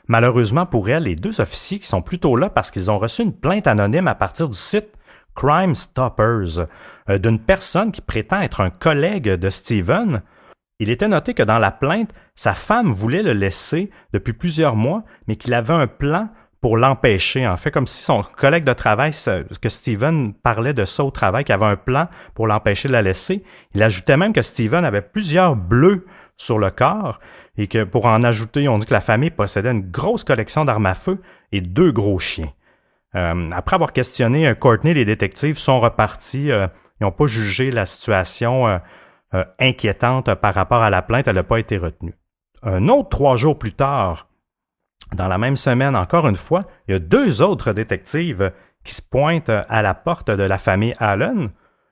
Malheureusement pour elle, les 2 officiers qui sont plutôt là parce qu'ils ont reçu une plainte anonyme à partir du site Crime Stoppers d'une personne qui prétend être un collègue de Steven. Il était noté que dans la plainte, sa femme voulait le laisser depuis plusieurs mois, mais qu'il avait un plan pour l'empêcher. En fait, comme si son collègue de travail, que Steven parlait de ça au travail, qu'il avait un plan pour l'empêcher de la laisser. Il ajoutait même que Steven avait plusieurs bleus sur le corps et que pour en ajouter, on dit que la famille possédait une grosse collection d'armes à feu et 2 gros chiens. Après avoir questionné Courtney, les détectives sont repartis. Ils n'ont pas jugé la situation inquiétante par rapport à la plainte. Elle n'a pas été retenue. Un autre 3 jours plus tard, dans la même semaine, encore une fois, il y a 2 autres détectives qui se pointent à la porte de la famille Allen.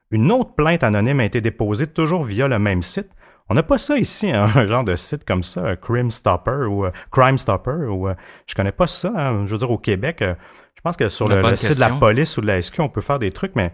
Une autre plainte anonyme a été déposée toujours via le même site. On n'a pas ça ici, hein, un genre de site comme ça, Crime Stopper, ou je connais pas ça. Hein, je veux dire, au Québec, je pense que sur le site de la police ou de la SQ, on peut faire des trucs, mais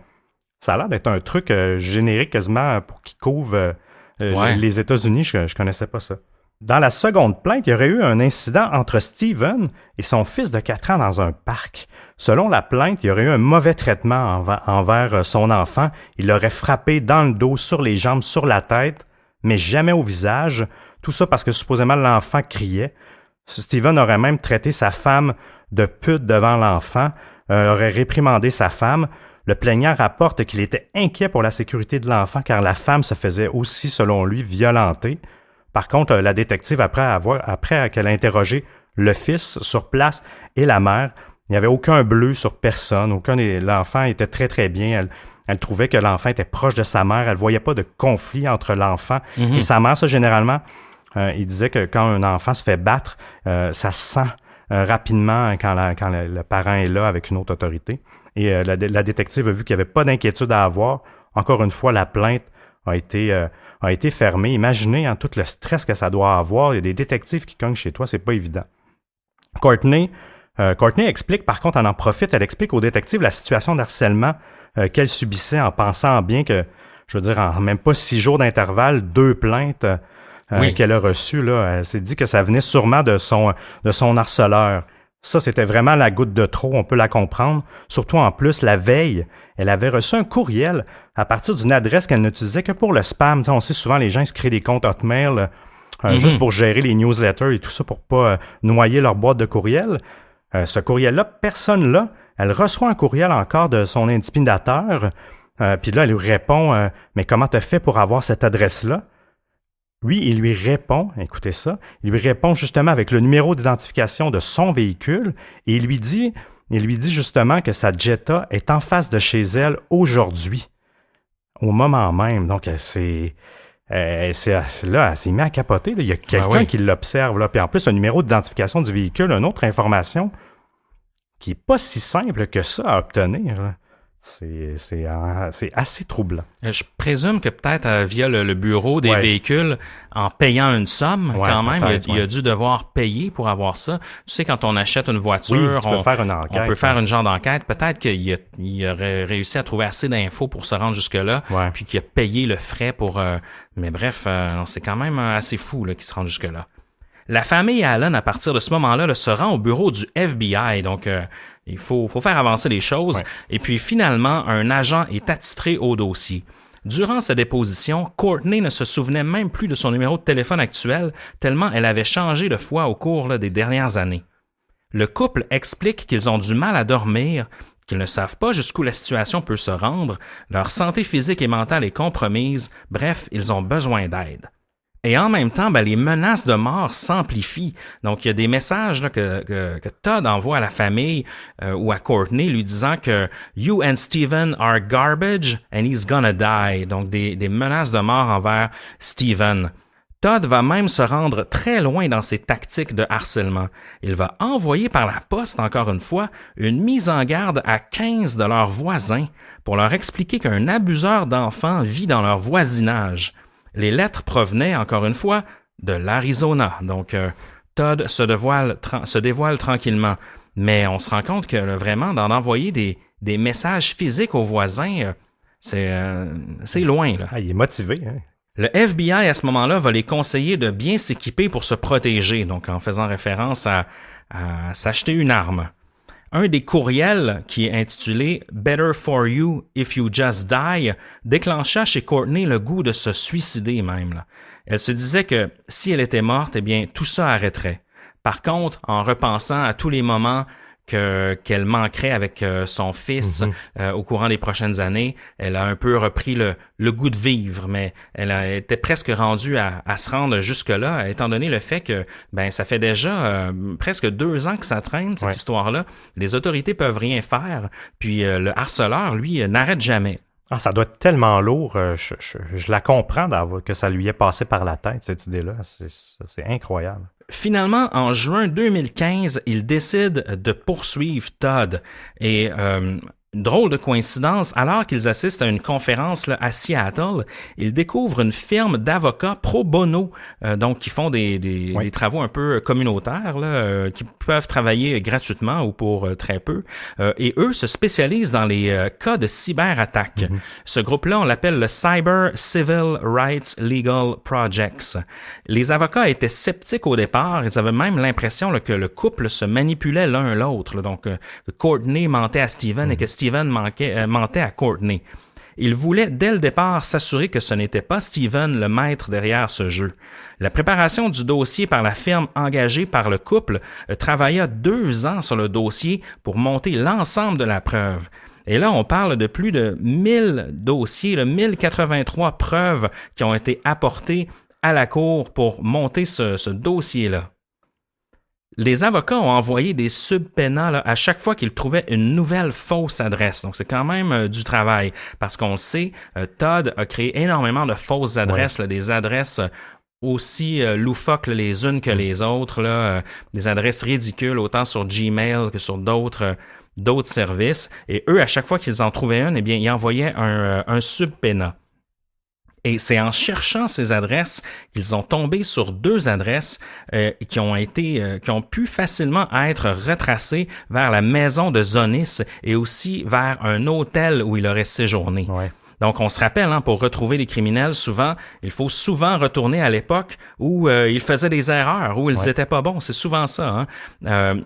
ça a l'air d'être un truc générique quasiment pour qui couvre les États-Unis. Je connaissais pas ça. Dans la seconde plainte, il y aurait eu un incident entre Steven et son fils de 4 ans dans un parc. Selon la plainte, il y aurait eu un mauvais traitement envers son enfant. Il l'aurait frappé dans le dos, sur les jambes, sur la tête, mais jamais au visage. Tout ça parce que supposément l'enfant criait. Steven aurait même traité sa femme de pute devant l'enfant, aurait réprimandé sa femme. Le plaignant rapporte qu'il était inquiet pour la sécurité de l'enfant car la femme se faisait aussi, selon lui, violenter. Par contre, la détective, après qu'elle a interrogé le fils sur place et la mère, il n'y avait aucun bleu sur personne. L'enfant était très, très bien. Elle trouvait que l'enfant était proche de sa mère. Elle ne voyait pas de conflit entre l'enfant et sa mère. Ça, généralement, il disait que quand un enfant se fait battre, ça se sent rapidement quand le parent est là avec une autre autorité. Et la détective a vu qu'il n'y avait pas d'inquiétude à avoir. encore une fois, la plainte a été fermée. Imaginez tout le stress que ça doit avoir. Il y a des détectives qui cognent chez toi, c'est pas évident. Courtney explique, par contre, elle en profite, elle explique aux détectives la situation d'harcèlement qu'elle subissait en pensant bien que, je veux dire, en même pas 6 jours d'intervalle, 2 plaintes qu'elle a reçues. Là, elle s'est dit que ça venait sûrement de son harceleur. Ça, c'était vraiment la goutte de trop, on peut la comprendre. Surtout en plus, la veille, elle avait reçu un courriel à partir d'une adresse qu'elle n'utilisait que pour le spam. T'sais, on sait souvent, les gens se créent des comptes Hotmail juste pour gérer les newsletters et tout ça, pour pas noyer leur boîte de courriel. Ce courriel-là, personne là. Elle reçoit un courriel encore de son intimidateur. Puis là, elle lui répond mais comment t'as fait pour avoir cette adresse-là? Lui, il lui répond, écoutez ça, il lui répond justement avec le numéro d'identification de son véhicule et il lui dit justement que sa Jetta est en face de chez elle aujourd'hui, au moment même. Donc, elle s'est mis à capoter. Là. Il y a quelqu'un qui l'observe. Là. Puis en plus, un numéro d'identification du véhicule, une autre information qui n'est pas si simple que ça à obtenir. Là. C'est assez troublant. Je présume que peut-être via le bureau des véhicules, en payant une somme, quand même, il a dû devoir payer pour avoir ça. Tu sais, quand on achète une voiture, on peut faire une genre d'enquête. Peut-être qu'il aurait réussi à trouver assez d'infos pour se rendre jusque-là, puis qu'il a payé le frais pour... mais bref, c'est quand même assez fou là, qu'il se rende jusque-là. La famille Allen, à partir de ce moment-là, se rend au bureau du FBI. Donc, il faut faire avancer les choses. Ouais. Et puis, finalement, un agent est attitré au dossier. Durant sa déposition, Courtney ne se souvenait même plus de son numéro de téléphone actuel, tellement elle avait changé de foi au cours des dernières années. Le couple explique qu'ils ont du mal à dormir, qu'ils ne savent pas jusqu'où la situation peut se rendre, leur santé physique et mentale est compromise, bref, ils ont besoin d'aide. Et en même temps, les menaces de mort s'amplifient. Donc, il y a des messages là, que Todd envoie à la famille ou à Courtney lui disant que « You and Steven are garbage and he's gonna die ». Donc, des menaces de mort envers Steven. Todd va même se rendre très loin dans ses tactiques de harcèlement. Il va envoyer par la poste, encore une fois, une mise en garde à 15 de leurs voisins pour leur expliquer qu'un abuseur d'enfants vit dans leur voisinage. Les lettres provenaient, encore une fois, de l'Arizona. Donc, Todd se dévoile tranquillement. Mais on se rend compte que vraiment, d'en envoyer des messages physiques aux voisins, c'est loin. Là. Il est motivé. Hein? Le FBI, à ce moment-là, va les conseiller de bien s'équiper pour se protéger, donc en faisant référence à s'acheter une arme. Un des courriels, qui est intitulé « Better for you if you just die », déclencha chez Courtney le goût de se suicider même. Là. Elle se disait que si elle était morte, eh bien, tout ça arrêterait. Par contre, en repensant à tous les moments qu'elle manquerait avec son fils au courant des prochaines années, elle a un peu repris le goût de vivre, mais elle était presque rendue à se rendre jusque-là, étant donné le fait que ça fait déjà presque 2 ans que ça traîne, cette histoire-là. Les autorités peuvent rien faire, puis le harceleur, lui, n'arrête jamais. Ah, ça doit être tellement lourd. Je la comprends que ça lui est passé par la tête, cette idée-là. C'est incroyable. Finalement, en juin 2015, il décide de poursuivre Todd. Et drôle de coïncidence, alors qu'ils assistent à une conférence là, à Seattle, ils découvrent une firme d'avocats pro bono, donc qui font des travaux un peu communautaires, là, qui peuvent travailler gratuitement ou pour très peu. Et eux se spécialisent dans les cas de cyberattaques. Ce groupe-là, on l'appelle le Cyber Civil Rights Legal Projects. Les avocats étaient sceptiques au départ. Ils avaient même l'impression là, que le couple se manipulait l'un l'autre. Là. Donc, que Courtney mentait à Steven et que Steven mentait à Courtney. Il voulait dès le départ s'assurer que ce n'était pas Steven le maître derrière ce jeu. La préparation du dossier par la firme engagée par le couple travailla 2 ans sur le dossier pour monter l'ensemble de la preuve. Et là, on parle de plus de 1000 dossiers, 1083 preuves qui ont été apportées à la cour pour monter ce dossier-là. Les avocats ont envoyé des subpénats à chaque fois qu'ils trouvaient une nouvelle fausse adresse. Donc, c'est quand même du travail. Parce qu'on le sait, Todd a créé énormément de fausses adresses, là, des adresses aussi loufoques les unes que les autres, là, des adresses ridicules, autant sur Gmail que sur d'autres d'autres services. Et eux, à chaque fois qu'ils en trouvaient une, eh bien, ils envoyaient un subpoena. Et c'est en cherchant ces adresses qu'ils ont tombé sur 2 adresses qui ont pu facilement être retracées vers la maison de Zonis et aussi vers un hôtel où il aurait séjourné. Ouais. Donc, on se rappelle, pour retrouver les criminels, il faut souvent retourner à l'époque où ils faisaient des erreurs, où ils étaient pas bons. C'est souvent ça,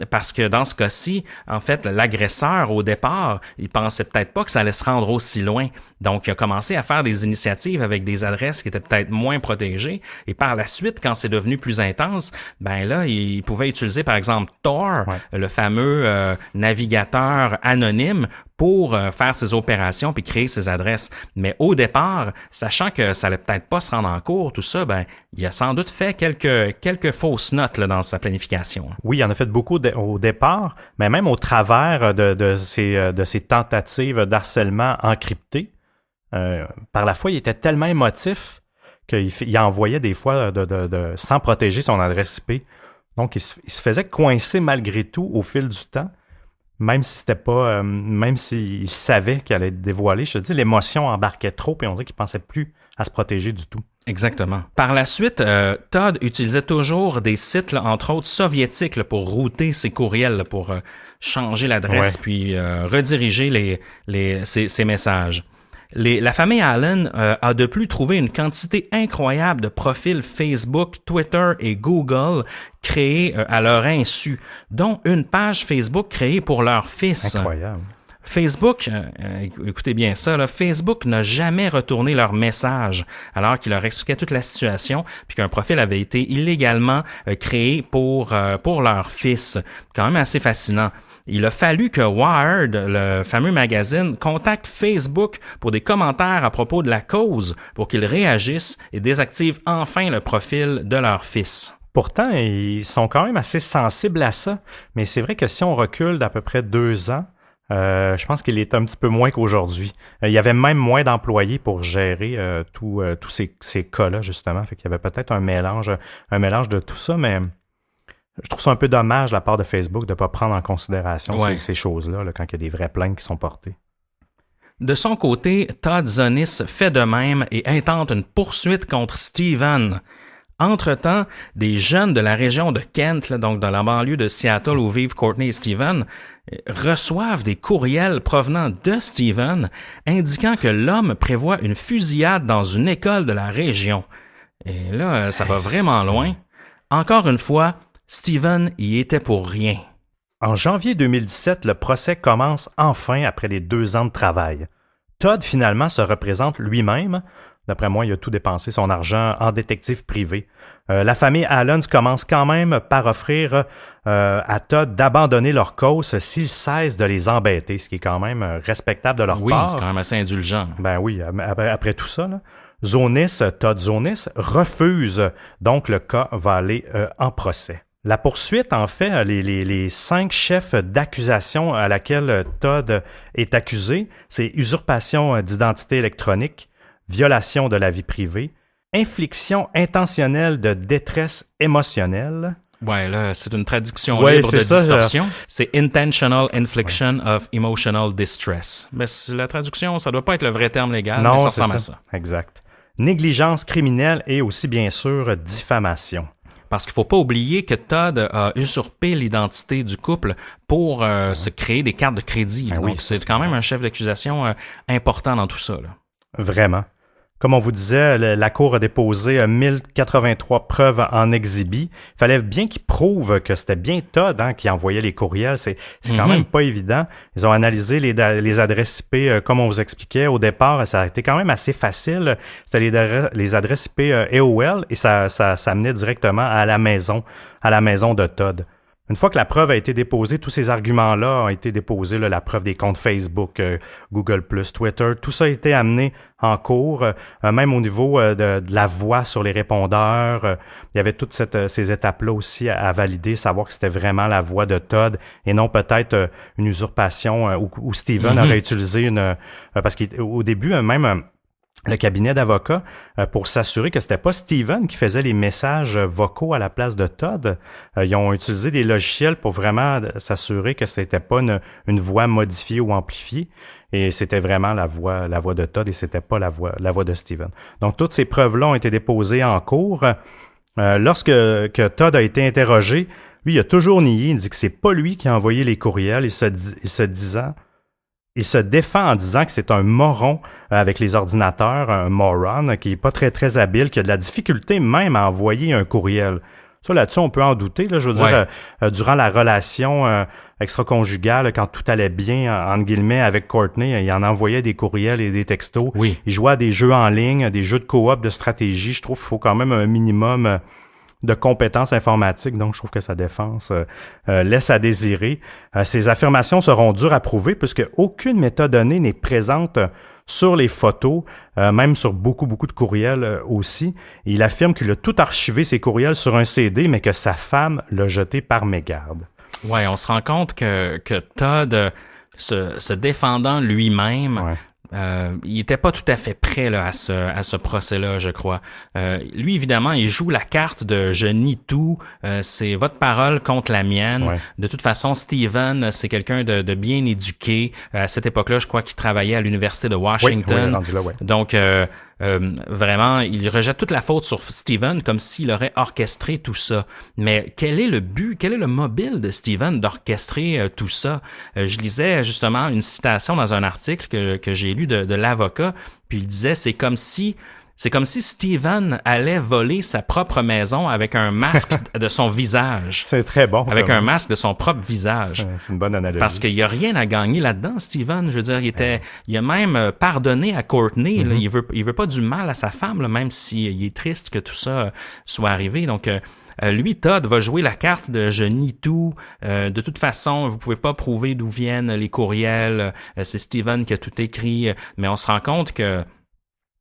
parce que dans ce cas-ci, en fait, l'agresseur, au départ, il pensait peut-être pas que ça allait se rendre aussi loin. Donc, il a commencé à faire des initiatives avec des adresses qui étaient peut-être moins protégées. Et par la suite, quand c'est devenu plus intense, ben là, il pouvait utiliser, par exemple, Tor, le fameux navigateur anonyme, pour faire ses opérations puis créer ses adresses. Mais au départ, sachant que ça allait peut-être pas se rendre en cours, tout ça, ben il a sans doute fait quelques fausses notes là, dans sa planification. Oui, il en a fait beaucoup au départ, mais même au travers de ces tentatives d'harcèlement encryptées. Par la fois, il était tellement émotif qu'il envoyait des fois sans protéger son adresse IP. Donc, il se faisait coincer malgré tout au fil du temps. Même si c'était pas, même s'il savait qu'elle allait être dévoilée, je te dis, l'émotion embarquait trop et on dirait qu'il pensait plus à se protéger du tout. Exactement. Par la suite, Todd utilisait toujours des sites, là, entre autres soviétiques, là, pour router ses courriels, là, pour changer l'adresse puis rediriger ses messages. La famille Allen a de plus trouvé une quantité incroyable de profils Facebook, Twitter et Google créés à leur insu, dont une page Facebook créée pour leur fils. Incroyable. Facebook, écoutez bien ça, là, Facebook n'a jamais retourné leur message alors qu'il leur expliquait toute la situation puis qu'un profil avait été illégalement créé pour leur fils. Quand même assez fascinant. Il a fallu que Wired, le fameux magazine, contacte Facebook pour des commentaires à propos de la cause pour qu'ils réagissent et désactivent enfin le profil de leur fils. Pourtant, ils sont quand même assez sensibles à ça, mais c'est vrai que si on recule d'à peu près 2 ans, je pense qu'il est un petit peu moins qu'aujourd'hui. Il y avait même moins d'employés pour gérer tous ces cas-là, justement. Fait qu'il y avait peut-être un mélange de tout ça, mais je trouve ça un peu dommage de la part de Facebook de ne pas prendre en considération ces choses-là là, quand il y a des vraies plaintes qui sont portées. De son côté, Todd Zonis fait de même et intente une poursuite contre Steven. Entre-temps, des jeunes de la région de Kent, là, donc dans la banlieue de Seattle où vivent Courtney et Steven, reçoivent des courriels provenant de Steven indiquant que l'homme prévoit une fusillade dans une école de la région. Et là, ça va vraiment loin. Encore une fois, Steven y était pour rien. En janvier 2017, le procès commence enfin après les 2 ans de travail. Todd, finalement, se représente lui-même. D'après moi, il a tout dépensé son argent en détective privé. La famille Allen commence quand même par offrir à Todd d'abandonner leur cause s'il cesse de les embêter, ce qui est quand même respectable de leur part. Oui, c'est quand même assez indulgent. Ben oui, après tout ça, là. Todd Zonis refuse, donc le cas va aller en procès. La poursuite, en fait, les 5 chefs d'accusation à laquelle Todd est accusé, c'est usurpation d'identité électronique, violation de la vie privée, infliction intentionnelle de détresse émotionnelle. Ouais, là, c'est une traduction libre de distorsion. C'est intentional infliction of emotional distress. Mais la traduction, ça doit pas être le vrai terme légal, mais ça ressemble à ça. Exact. Négligence criminelle et aussi, bien sûr, diffamation. Parce qu'il faut pas oublier que Todd a usurpé l'identité du couple pour se créer des cartes de crédit. Donc, oui, c'est quand même un chef d'accusation important dans tout ça, là. Vraiment. Comme on vous disait, la Cour a déposé 1083 preuves en exhibit. Il fallait bien qu'ils prouvent que c'était bien Todd qui envoyait les courriels. C'est quand même pas évident. Ils ont analysé les adresses IP, comme on vous expliquait. Au départ, ça a été quand même assez facile. C'était les adresses IP AOL et ça menait directement à la maison de Todd. Une fois que la preuve a été déposée, tous ces arguments-là ont été déposés, là, la preuve des comptes Facebook, Google+, Twitter, tout ça a été amené en cours, même au niveau de la voix sur les répondeurs. Il y avait toutes ces étapes-là aussi à valider, savoir que c'était vraiment la voix de Todd et non peut-être une usurpation où Steven aurait utilisé parce qu'au début, même le cabinet d'avocats pour s'assurer que c'était pas Steven qui faisait les messages vocaux à la place de Todd. Ils ont utilisé des logiciels pour vraiment s'assurer que c'était pas une voix modifiée ou amplifiée. Et c'était vraiment la voix de Todd et c'était pas la voix de Steven. Donc, toutes ces preuves-là ont été déposées en cours. Lorsque Todd a été interrogé, lui, il a toujours nié. Il dit que c'est pas lui qui a envoyé les courriels. Il se défend en disant que c'est un moron avec les ordinateurs, un moron qui est pas très, très habile, qui a de la difficulté même à envoyer un courriel. Ça, là-dessus, on peut en douter. Là, je veux dire, durant la relation extra-conjugale, quand tout allait bien, entre guillemets, avec Courtney, il en envoyait des courriels et des textos. Oui. Il jouait à des jeux en ligne, des jeux de coop, de stratégie. Je trouve qu'il faut quand même un minimum de compétences informatiques, donc je trouve que sa défense laisse à désirer. Ces affirmations seront dures à prouver puisque aucune métadonnée n'est présente sur les photos, même sur beaucoup de courriels aussi. Il affirme qu'il a tout archivé ses courriels sur un CD, mais que sa femme l'a jeté par mégarde. Ouais, on se rend compte que Todd, se défendant lui-même, il était pas tout à fait prêt là, à ce procès-là, je crois. Lui, évidemment, il joue la carte de je nie tout, c'est votre parole contre la mienne. Ouais. De toute façon, Steven, c'est quelqu'un de bien éduqué. À cette époque-là, je crois qu'il travaillait à l'université de Washington. Oui, rendu là, ouais. Donc, vraiment, il rejette toute la faute sur Steven comme s'il aurait orchestré tout ça. Mais quel est le but, quel est le mobile de Steven d'orchestrer tout ça? Je lisais justement une citation dans un article que j'ai lu de l'avocat, puis il disait c'est comme si Steven allait voler sa propre maison avec un masque de son visage. C'est très bon. Avec un masque de son propre visage. C'est une bonne analogie. Parce qu'il n'y a rien à gagner là-dedans, Steven. Je veux dire, il a même pardonné à Courtney. Là. Il veut pas du mal à sa femme, là, même s'il est triste que tout ça soit arrivé. Donc, lui, Todd, va jouer la carte de je nie tout. De toute façon, vous pouvez pas prouver d'où viennent les courriels. C'est Steven qui a tout écrit. Mais on se rend compte que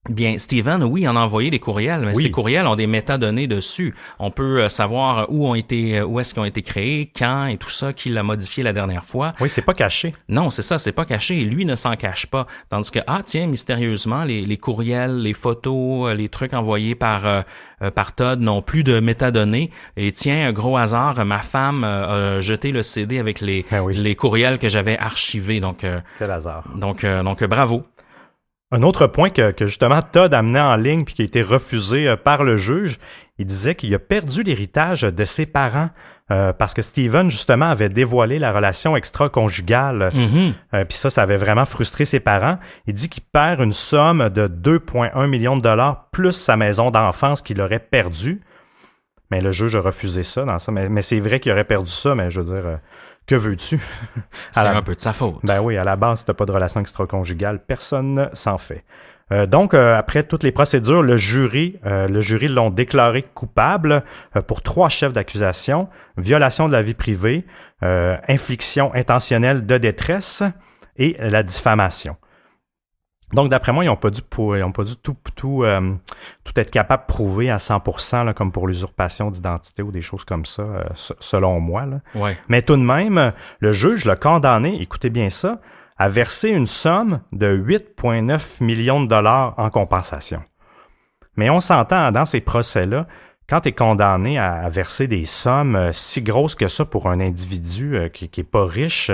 bien, Steven, oui, en a envoyé des courriels, mais ces courriels ont des métadonnées dessus. On peut savoir où est-ce qu'ils ont été créés, quand et tout ça, qui l'a modifié la dernière fois. Oui, c'est pas caché. Non, c'est ça, c'est pas caché. Et lui ne s'en cache pas. Tandis que, tiens, mystérieusement, les courriels, les photos, les trucs envoyés par Todd n'ont plus de métadonnées. Et tiens, un gros hasard, ma femme a jeté le CD avec les courriels que j'avais archivés. Donc, quel hasard. Donc, bravo. Un autre point que justement Todd amenait en ligne puis qui a été refusé par le juge, il disait qu'il a perdu l'héritage de ses parents parce que Steven, justement, avait dévoilé la relation extra-conjugale. Puis ça avait vraiment frustré ses parents. Il dit qu'il perd une somme de 2,1 millions de dollars plus sa maison d'enfance qu'il aurait perdue. Mais le juge a refusé ça dans ça. Mais c'est vrai qu'il aurait perdu ça, mais je veux dire, que veux-tu? C'est un peu de sa faute. Ben oui, à la base, si t'as pas de relation extra-conjugale, personne ne s'en fait. Donc, après toutes les procédures, le jury l'ont déclaré coupable pour 3 chefs d'accusation, violation de la vie privée, infliction intentionnelle de détresse et la diffamation. Donc, d'après moi, ils n'ont pas dû tout être capables de prouver à 100%, là, comme pour l'usurpation d'identité ou des choses comme ça, selon moi. Là. Ouais. Mais tout de même, le juge l'a condamné, écoutez bien ça, à verser une somme de 8,9 millions de dollars en compensation. Mais on s'entend dans ces procès-là, quand tu es condamné à verser des sommes si grosses que ça pour un individu qui est pas riche,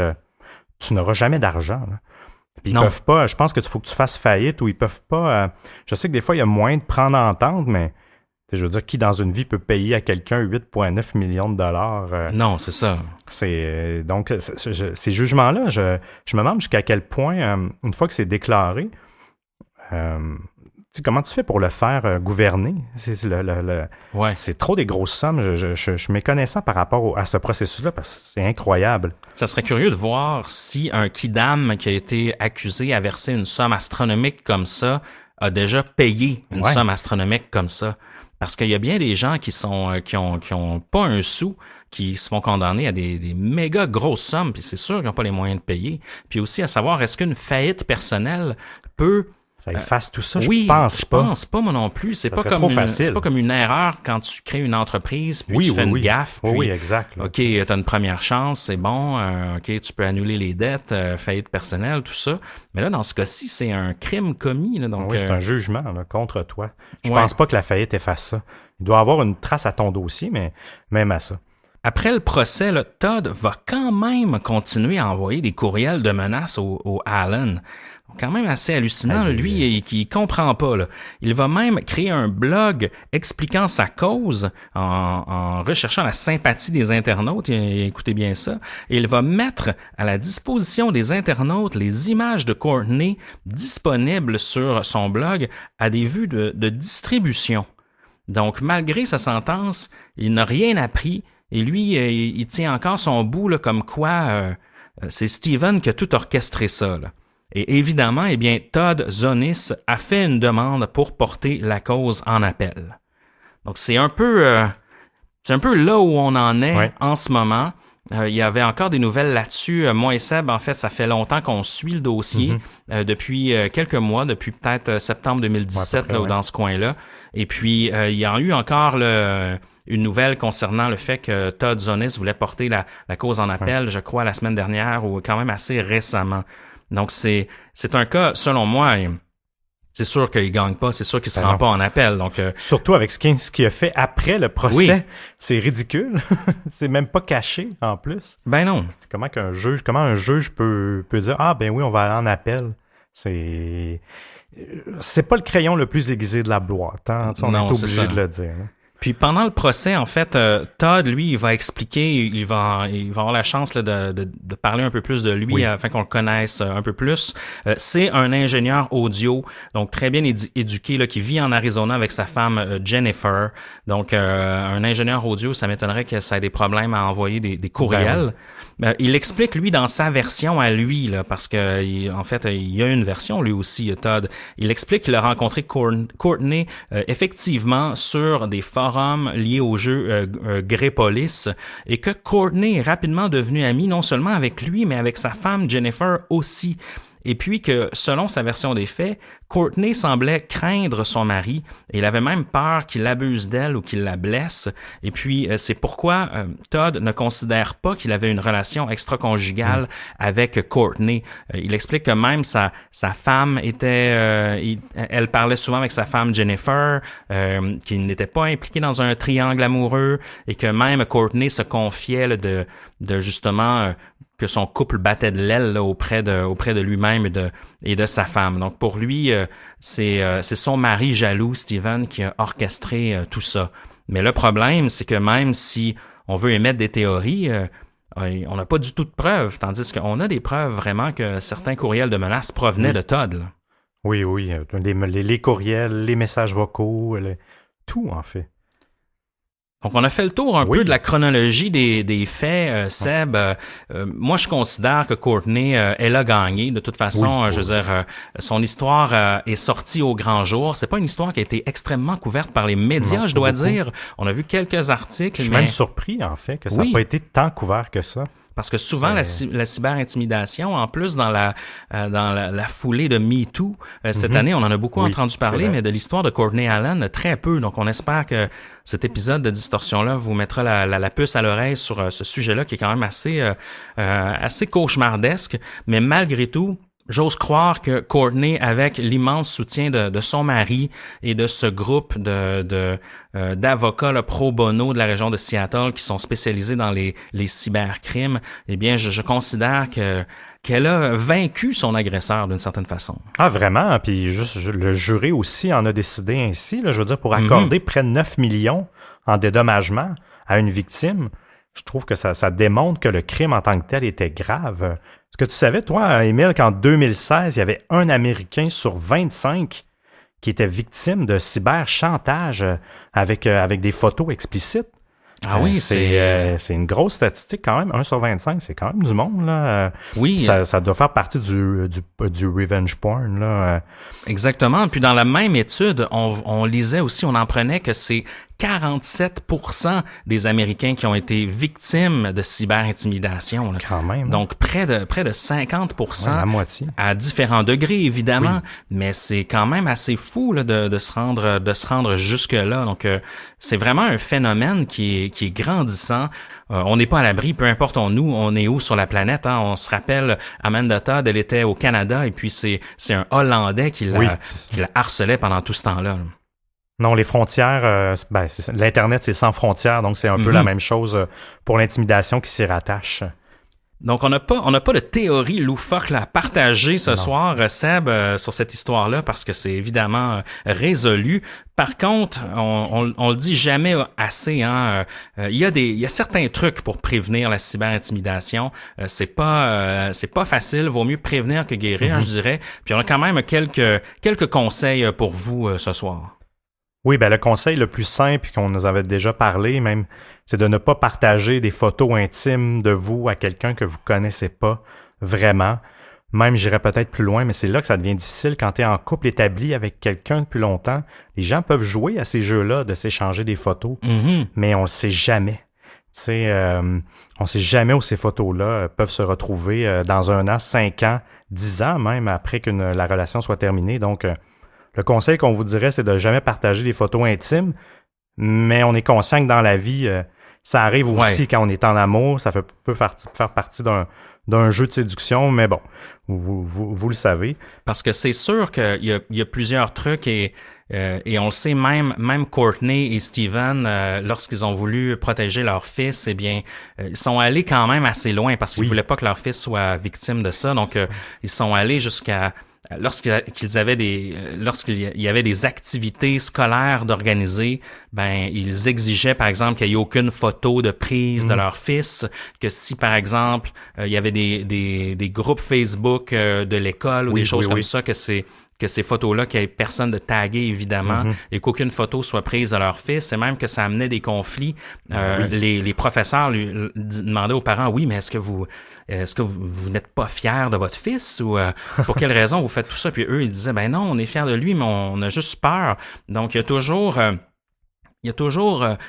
tu n'auras jamais d'argent. Là. Puis ils peuvent pas, je pense qu'il faut que tu fasses faillite ou ils peuvent pas. Je sais que des fois, il y a moyen de prendre entente, mais je veux dire, qui dans une vie peut payer à quelqu'un 8,9 millions de dollars? Non, c'est ça. Donc, ces jugements-là, je me demande jusqu'à quel point, une fois que c'est déclaré, comment tu fais pour le faire gouverner? C'est trop des grosses sommes. Je suis méconnaissant par rapport à ce processus-là parce que c'est incroyable. Ça serait curieux de voir si un kidam qui a été accusé à verser une somme astronomique comme ça a déjà payé une somme astronomique comme ça. Parce qu'il y a bien des gens qui ont pas un sou, qui se font condamner à des méga grosses sommes, puis c'est sûr qu'ils n'ont pas les moyens de payer. Puis aussi à savoir, est-ce qu'une faillite personnelle peut Ça efface tout ça, oui, je pense pas. Je pense pas, moi non plus. C'est Ça pas serait comme trop facile. c'est pas comme une erreur quand tu crées une entreprise, puis Oui, tu fais oui, une oui. gaffe. Puis, Oui, exact. Là, OK, t'as une première chance, c'est bon. OK, tu peux annuler les dettes, faillite personnelle, tout ça. Mais là, dans ce cas-ci, c'est un crime commis. Là, donc, oui, c'est un jugement là, contre toi. Je Ouais. pense pas que la faillite efface ça. Il doit avoir une trace à ton dossier, mais même à ça. Après le procès, là, Todd va quand même continuer à envoyer des courriels de menaces au Allen. Quand même assez hallucinant, là, lui, qui comprend pas. Là. Il va même créer un blog expliquant sa cause en recherchant la sympathie des internautes. Écoutez bien ça. Et il va mettre à la disposition des internautes les images de Courtney disponibles sur son blog à des vues de distribution. Donc, malgré sa sentence, il n'a rien appris. Et lui, il tient encore son bout là, comme quoi c'est Steven qui a tout orchestré ça. Là. Et évidemment, eh bien, Todd Zonis a fait une demande pour porter la cause en appel. Donc, c'est un peu là où on en est en ce moment. Il y avait encore des nouvelles là-dessus. Moi et Seb, en fait, ça fait longtemps qu'on suit le dossier, depuis quelques mois, depuis peut-être septembre 2017, là, dans ce coin-là. Et puis, il y a eu encore une nouvelle concernant le fait que Todd Zonis voulait porter la cause en appel, je crois, la semaine dernière ou quand même assez récemment. Donc, c'est un cas, selon moi, c'est sûr qu'il gagne pas, c'est sûr qu'il se rend pas en appel. Donc, surtout avec ce qu'il a fait après le procès, c'est ridicule. C'est même pas caché, en plus. Ben non. C'est comment un juge peut dire « Ah, ben oui, on va aller en appel. » C'est pas le crayon le plus aiguisé de la boîte, hein? On est obligé de le dire. Hein? Puis pendant le procès, en fait, Todd, lui, il va expliquer, il va avoir la chance là, de parler un peu plus de lui afin qu'on le connaisse un peu plus. C'est un ingénieur audio, donc très bien éduqué, là, qui vit en Arizona avec sa femme Jennifer. Donc un ingénieur audio, ça m'étonnerait que ça ait des problèmes à envoyer des courriels. Il explique, lui, dans sa version à lui, là, parce que en fait, il y a une version, lui aussi, Todd. Il explique qu'il a rencontré Courtney effectivement sur des forums liés au jeu Grepolis et que Courtney est rapidement devenue amie non seulement avec lui, mais avec sa femme Jennifer aussi. Et puis que, selon sa version des faits, Courtney semblait craindre son mari et il avait même peur qu'il abuse d'elle ou qu'il la blesse. Et puis, c'est pourquoi Todd ne considère pas qu'il avait une relation extra-conjugale avec Courtney. Il explique que même sa femme était... elle parlait souvent avec sa femme Jennifer, qu'il n'était pas impliqué dans un triangle amoureux et que même Courtney se confiait là, de justement... que son couple battait de l'aile là, auprès de lui-même et de sa femme. Donc pour lui, c'est son mari jaloux, Steven, qui a orchestré tout ça. Mais le problème, c'est que même si on veut émettre des théories, on n'a pas du tout de preuves, tandis qu'on a des preuves vraiment que certains courriels de menaces provenaient de Todd. Là. Oui, les courriels, les messages vocaux, tout en fait. Donc, on a fait le tour un peu de la chronologie des faits, Seb. Moi, je considère que Courtney, elle a gagné. De toute façon, je veux dire, son histoire est sortie au grand jour. C'est pas une histoire qui a été extrêmement couverte par les médias, je dois dire. On a vu quelques articles. Je suis même surpris, en fait, que ça n'a pas été tant couvert que ça. Parce que souvent, la cyberintimidation, en plus, dans la foulée de MeToo, cette année, on en a beaucoup entendu parler, mais de l'histoire de Courtney Allen, très peu. Donc, on espère que cet épisode de Distorsion-là vous mettra la puce à l'oreille sur ce sujet-là, qui est quand même assez cauchemardesque. Mais malgré tout, j'ose croire que Courtney, avec l'immense soutien de son mari et de ce groupe d'avocats là, pro bono de la région de Seattle qui sont spécialisés dans les cybercrimes, eh bien, je considère qu'elle a vaincu son agresseur d'une certaine façon. Ah, vraiment? Puis juste le jury aussi en a décidé ainsi, là, je veux dire, pour accorder près de 9 millions en dédommagement à une victime. Je trouve que ça démontre que le crime en tant que tel était grave. Est-ce que tu savais, toi, Émile, qu'en 2016, il y avait un Américain sur 25 qui était victime de cyberchantage avec des photos explicites? Ah oui, c'est une grosse statistique quand même. 1 sur 25, c'est quand même du monde, là. Oui. Ça doit faire partie du revenge porn, là. Exactement. Puis dans la même étude, on lisait aussi, on en prenait que c'est 47% des Américains qui ont été victimes de cyber-intimidation. Là. Quand même. Donc, près de 50%. Ouais, la moitié. À différents degrés, évidemment. Oui. Mais c'est quand même assez fou là, de se rendre jusque-là. Donc, c'est vraiment un phénomène qui est grandissant. On n'est pas à l'abri, peu importe on est où sur la planète. Hein. On se rappelle, Amanda Todd, elle était au Canada et puis c'est un Hollandais qui la harcelait pendant tout ce temps-là. Non, les frontières, l'Internet, c'est sans frontières, donc c'est un peu la même chose pour l'intimidation qui s'y rattache. Donc, on n'a pas de théorie loufoque là, à partager ce soir, Seb, sur cette histoire-là, parce que c'est évidemment résolu. Par contre, on le dit jamais assez, hein. Il y a certains trucs pour prévenir la cyberintimidation. C'est pas facile. Vaut mieux prévenir que guérir, je dirais. Puis on a quand même quelques conseils pour vous ce soir. Oui, ben le conseil le plus simple qu'on nous avait déjà parlé, même, c'est de ne pas partager des photos intimes de vous à quelqu'un que vous connaissez pas vraiment. Même, j'irais peut-être plus loin, mais c'est là que ça devient difficile quand tu es en couple établi avec quelqu'un depuis longtemps. Les gens peuvent jouer à ces jeux-là, de s'échanger des photos, mais on le sait jamais. Tu sais, on sait jamais où ces photos-là peuvent se retrouver dans 1 an, 5 ans, 10 ans même après que la relation soit terminée. Donc, le conseil qu'on vous dirait, c'est de jamais partager des photos intimes, mais on est conscient que dans la vie, ça arrive aussi quand on est en amour, ça peut faire partie d'un jeu de séduction, mais bon, vous le savez. Parce que c'est sûr qu'il y a plusieurs trucs et on le sait, même Courtney et Steven, lorsqu'ils ont voulu protéger leur fils, eh bien, ils sont allés quand même assez loin parce qu'ils voulaient pas que leur fils soit victime de ça, donc ils sont allés jusqu'à lorsqu'il y avait des activités scolaires d'organiser, ben ils exigeaient par exemple qu'il n'y ait aucune photo de prise de leur fils, que si par exemple il y avait des groupes Facebook de l'école ou des choses comme ça, que ces photos-là, qu'il n'y ait personne de tagué, évidemment, et qu'aucune photo soit prise de leur fils, et même que ça amenait des conflits. Les professeurs lui demandaient aux parents, oui, mais est-ce que vous n'êtes pas fiers de votre fils ou pour quelle raison vous faites tout ça? Puis eux, ils disaient, ben non, on est fiers de lui, mais on a juste peur. Donc, il y a toujours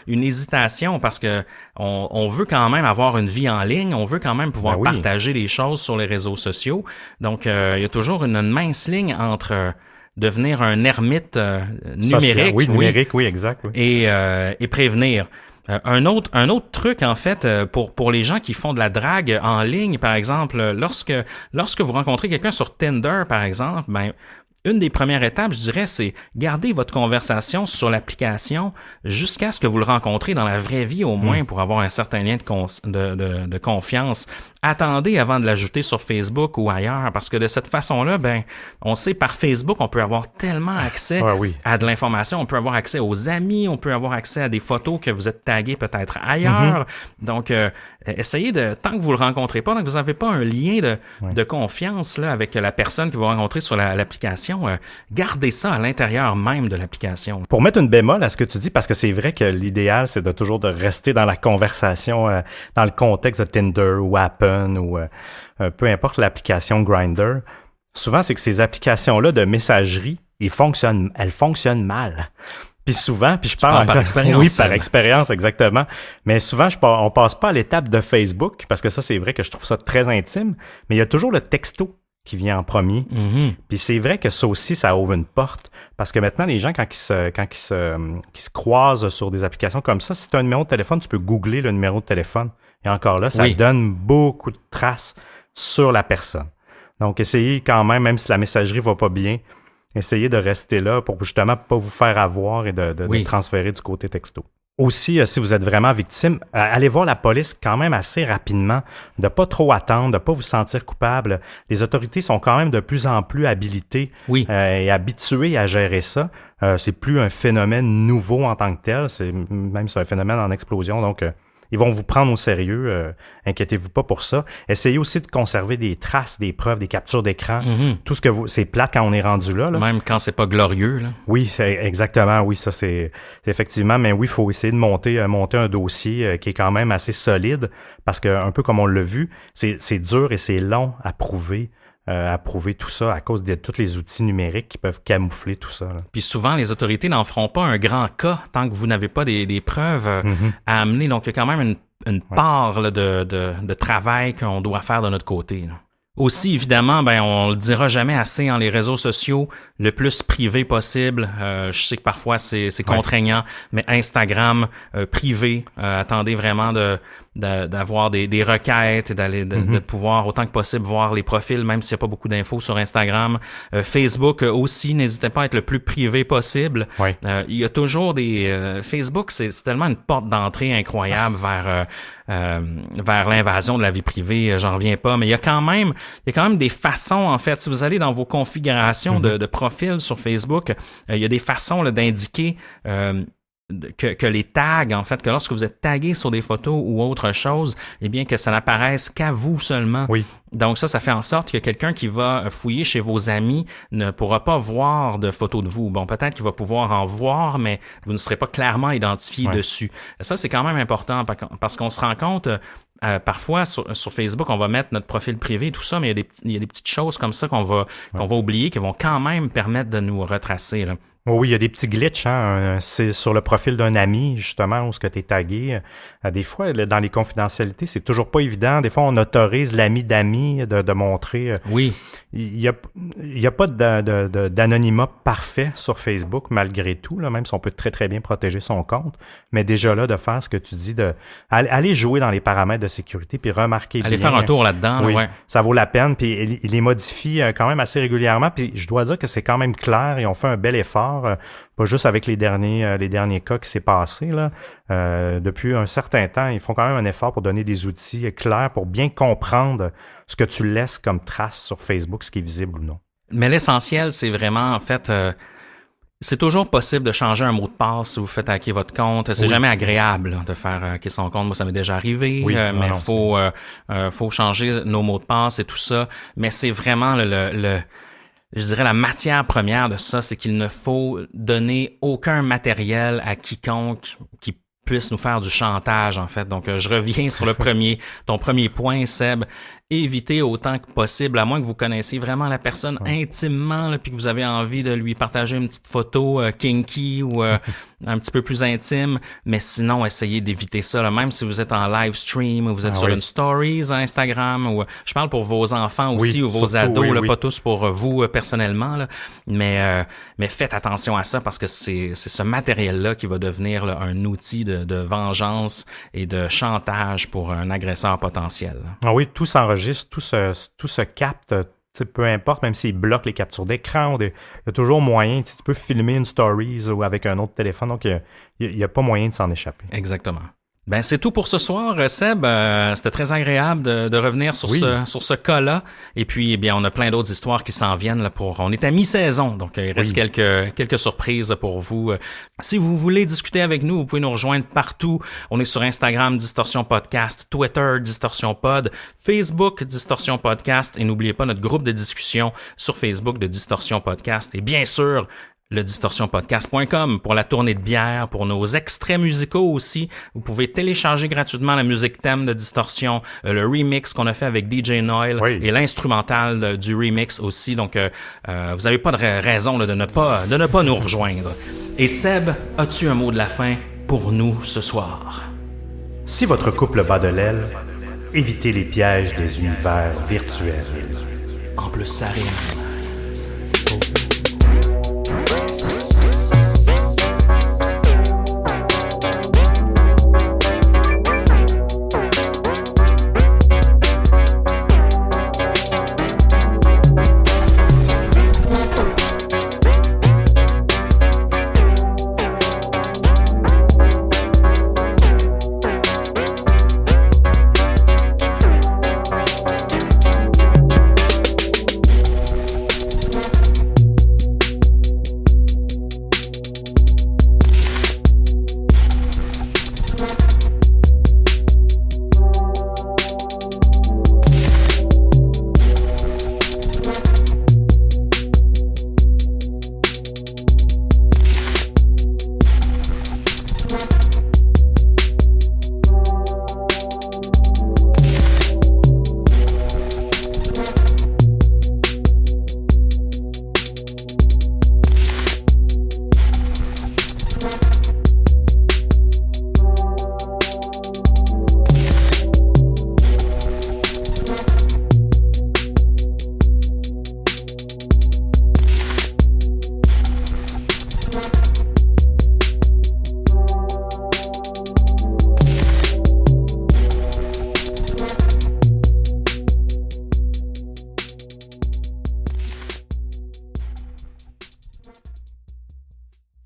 une hésitation parce que on veut quand même avoir une vie en ligne, on veut quand même pouvoir partager des choses sur les réseaux sociaux. Donc, il y a toujours une mince ligne entre devenir un ermite numérique, numérique, exact, et prévenir. Un autre truc en fait pour les gens qui font de la drague en ligne, par exemple, lorsque vous rencontrez quelqu'un sur Tinder, par exemple, ben une des premières étapes, je dirais, c'est garder votre conversation sur l'application jusqu'à ce que vous le rencontrez dans la vraie vie au moins pour avoir un certain lien de confiance. Attendez avant de l'ajouter sur Facebook ou ailleurs parce que de cette façon-là, ben, on sait par Facebook, on peut avoir tellement accès à de l'information, on peut avoir accès aux amis, on peut avoir accès à des photos que vous êtes tagués peut-être ailleurs. Donc, essayez tant que vous le rencontrez pas, tant que vous n'avez pas un lien de confiance là avec la personne que vous rencontrez sur l'application, gardez ça à l'intérieur même de l'application. Pour mettre une bémol à ce que tu dis, parce que c'est vrai que l'idéal, c'est de toujours de rester dans la conversation, dans le contexte de Tinder ou Appen ou peu importe l'application Grindr. Souvent, c'est que ces applications-là de messagerie, elles fonctionnent mal. Puis souvent, je parle par expérience. Oui, par expérience, exactement. Mais souvent, on passe pas à l'étape de Facebook, parce que ça, c'est vrai que je trouve ça très intime, mais il y a toujours le texto qui vient en premier. Puis c'est vrai que ça aussi, ça ouvre une porte. Parce que maintenant, les gens, quand ils se croisent sur des applications comme ça, si tu as un numéro de téléphone, tu peux googler le numéro de téléphone. Et encore là, ça donne beaucoup de traces sur la personne. Donc, essayez quand même si la messagerie va pas bien, essayez de rester là pour justement pas vous faire avoir et de transférer du côté texto. Aussi, si vous êtes vraiment victime, allez voir la police quand même assez rapidement, de pas trop attendre, de pas vous sentir coupable. Les autorités sont quand même de plus en plus habilitées et habituées à gérer ça. C'est plus un phénomène nouveau en tant que tel, c'est un phénomène en explosion, donc ils vont vous prendre au sérieux, inquiétez-vous pas pour ça. Essayez aussi de conserver des traces, des preuves, des captures d'écran, tout ce que c'est plate quand on est rendu là. Même quand c'est pas glorieux, là. Oui, exactement, ça c'est effectivement, mais oui, il faut essayer de monter un dossier qui est quand même assez solide, parce que un peu comme on l'a vu, c'est dur et c'est long à prouver approuver tout ça à cause de tous les outils numériques qui peuvent camoufler tout ça. Là. Puis souvent, les autorités n'en feront pas un grand cas tant que vous n'avez pas des preuves à amener. Donc, il y a quand même une part là, de travail qu'on doit faire de notre côté. Là. Aussi, évidemment, on le dira jamais assez les réseaux sociaux, le plus privé possible. Je sais que parfois c'est contraignant, mais Instagram privé, attendez vraiment d'avoir des requêtes et de pouvoir autant que possible voir les profils, même s'il n'y a pas beaucoup d'infos sur Instagram. Facebook aussi, n'hésitez pas à être le plus privé possible. Oui. Il y a toujours Facebook, c'est tellement une porte d'entrée incroyable vers l'invasion de la vie privée. J'en reviens pas, mais il y a quand même des façons, en fait, si vous allez dans vos configurations de profil sur Facebook, il y a des façons là, d'indiquer que les tags, en fait, que lorsque vous êtes tagué sur des photos ou autre chose, eh bien que ça n'apparaisse qu'à vous seulement. Oui. Donc ça fait en sorte que quelqu'un qui va fouiller chez vos amis ne pourra pas voir de photos de vous. Bon, peut-être qu'il va pouvoir en voir, mais vous ne serez pas clairement identifié dessus. Ça, c'est quand même important parce qu'on se rend compte... parfois sur Facebook, on va mettre notre profil privé et tout ça, mais il y a des petites choses comme ça qu'on va oublier qui vont quand même permettre de nous retracer. Là. Oui, il y a des petits glitches. C'est sur le profil d'un ami, justement, où ce que tu es tagué. Des fois, dans les confidentialités, c'est toujours pas évident. Des fois, on autorise l'ami d'amis de montrer. Oui. Il y a pas d'anonymat parfait sur Facebook, malgré tout, là, même si on peut très, très bien protéger son compte. Mais déjà là, de faire ce que tu dis, aller jouer dans les paramètres de sécurité, puis remarquer Aller bien, faire un tour là-dedans. Oui, là, ouais. ça vaut la peine. Puis il les modifie quand même assez régulièrement. Puis je dois dire que c'est quand même clair. Ils ont fait un bel effort. Pas juste avec les derniers cas qui s'est passé là. Depuis un certain temps, ils font quand même un effort pour donner des outils clairs pour bien comprendre ce que tu laisses comme trace sur Facebook, ce qui est visible ou non. Mais l'essentiel, c'est vraiment, en fait, c'est toujours possible de changer un mot de passe si vous faites hacker votre compte. C'est jamais agréable là, de faire hacker son compte. Moi, ça m'est déjà arrivé, mais faut changer nos mots de passe et tout ça. Mais c'est vraiment je dirais la matière première de ça, c'est qu'il ne faut donner aucun matériel à quiconque qui puisse nous faire du chantage, en fait. Donc, je reviens sur ton premier point, Seb. Évitez autant que possible, à moins que vous connaissiez vraiment la personne intimement, là, puis que vous avez envie de lui partager une petite photo kinky ou un petit peu plus intime. Mais sinon, essayez d'éviter ça. Là. Même si vous êtes en live stream ou vous êtes sur une stories Instagram, ou je parle pour vos enfants aussi ou vos ados, là, pas tous pour vous personnellement. Là. Mais faites attention à ça parce que c'est ce matériel-là qui va devenir là, un outil de vengeance et de chantage pour un agresseur potentiel. Ah oui, tout s'enregistre, tout se capte, peu importe, même s'il bloque les captures d'écran, il y a toujours moyen, tu peux filmer une stories ou avec un autre téléphone, donc il n'y a pas moyen de s'en échapper. Exactement. Ben c'est tout pour ce soir, Seb. C'était très agréable de revenir sur ce cas-là. Et puis, eh bien, on a plein d'autres histoires qui s'en viennent là on est à mi-saison, donc il reste quelques surprises pour vous. Si vous voulez discuter avec nous, vous pouvez nous rejoindre partout. On est sur Instagram Distorsion Podcast, Twitter Distorsion Pod, Facebook Distorsion Podcast, et n'oubliez pas notre groupe de discussion sur Facebook de Distorsion Podcast. Et bien sûr, le distorsionpodcast.com pour la tournée de bière, pour nos extraits musicaux aussi. Vous pouvez télécharger gratuitement la musique thème de Distorsion, le remix qu'on a fait avec DJ Noil et l'instrumental du remix aussi. Donc, vous n'avez pas de raison là, de ne pas nous rejoindre. Et Seb, as-tu un mot de la fin pour nous ce soir? Si votre couple bat de l'aile, évitez les pièges des univers virtuels. En plus, ça rime.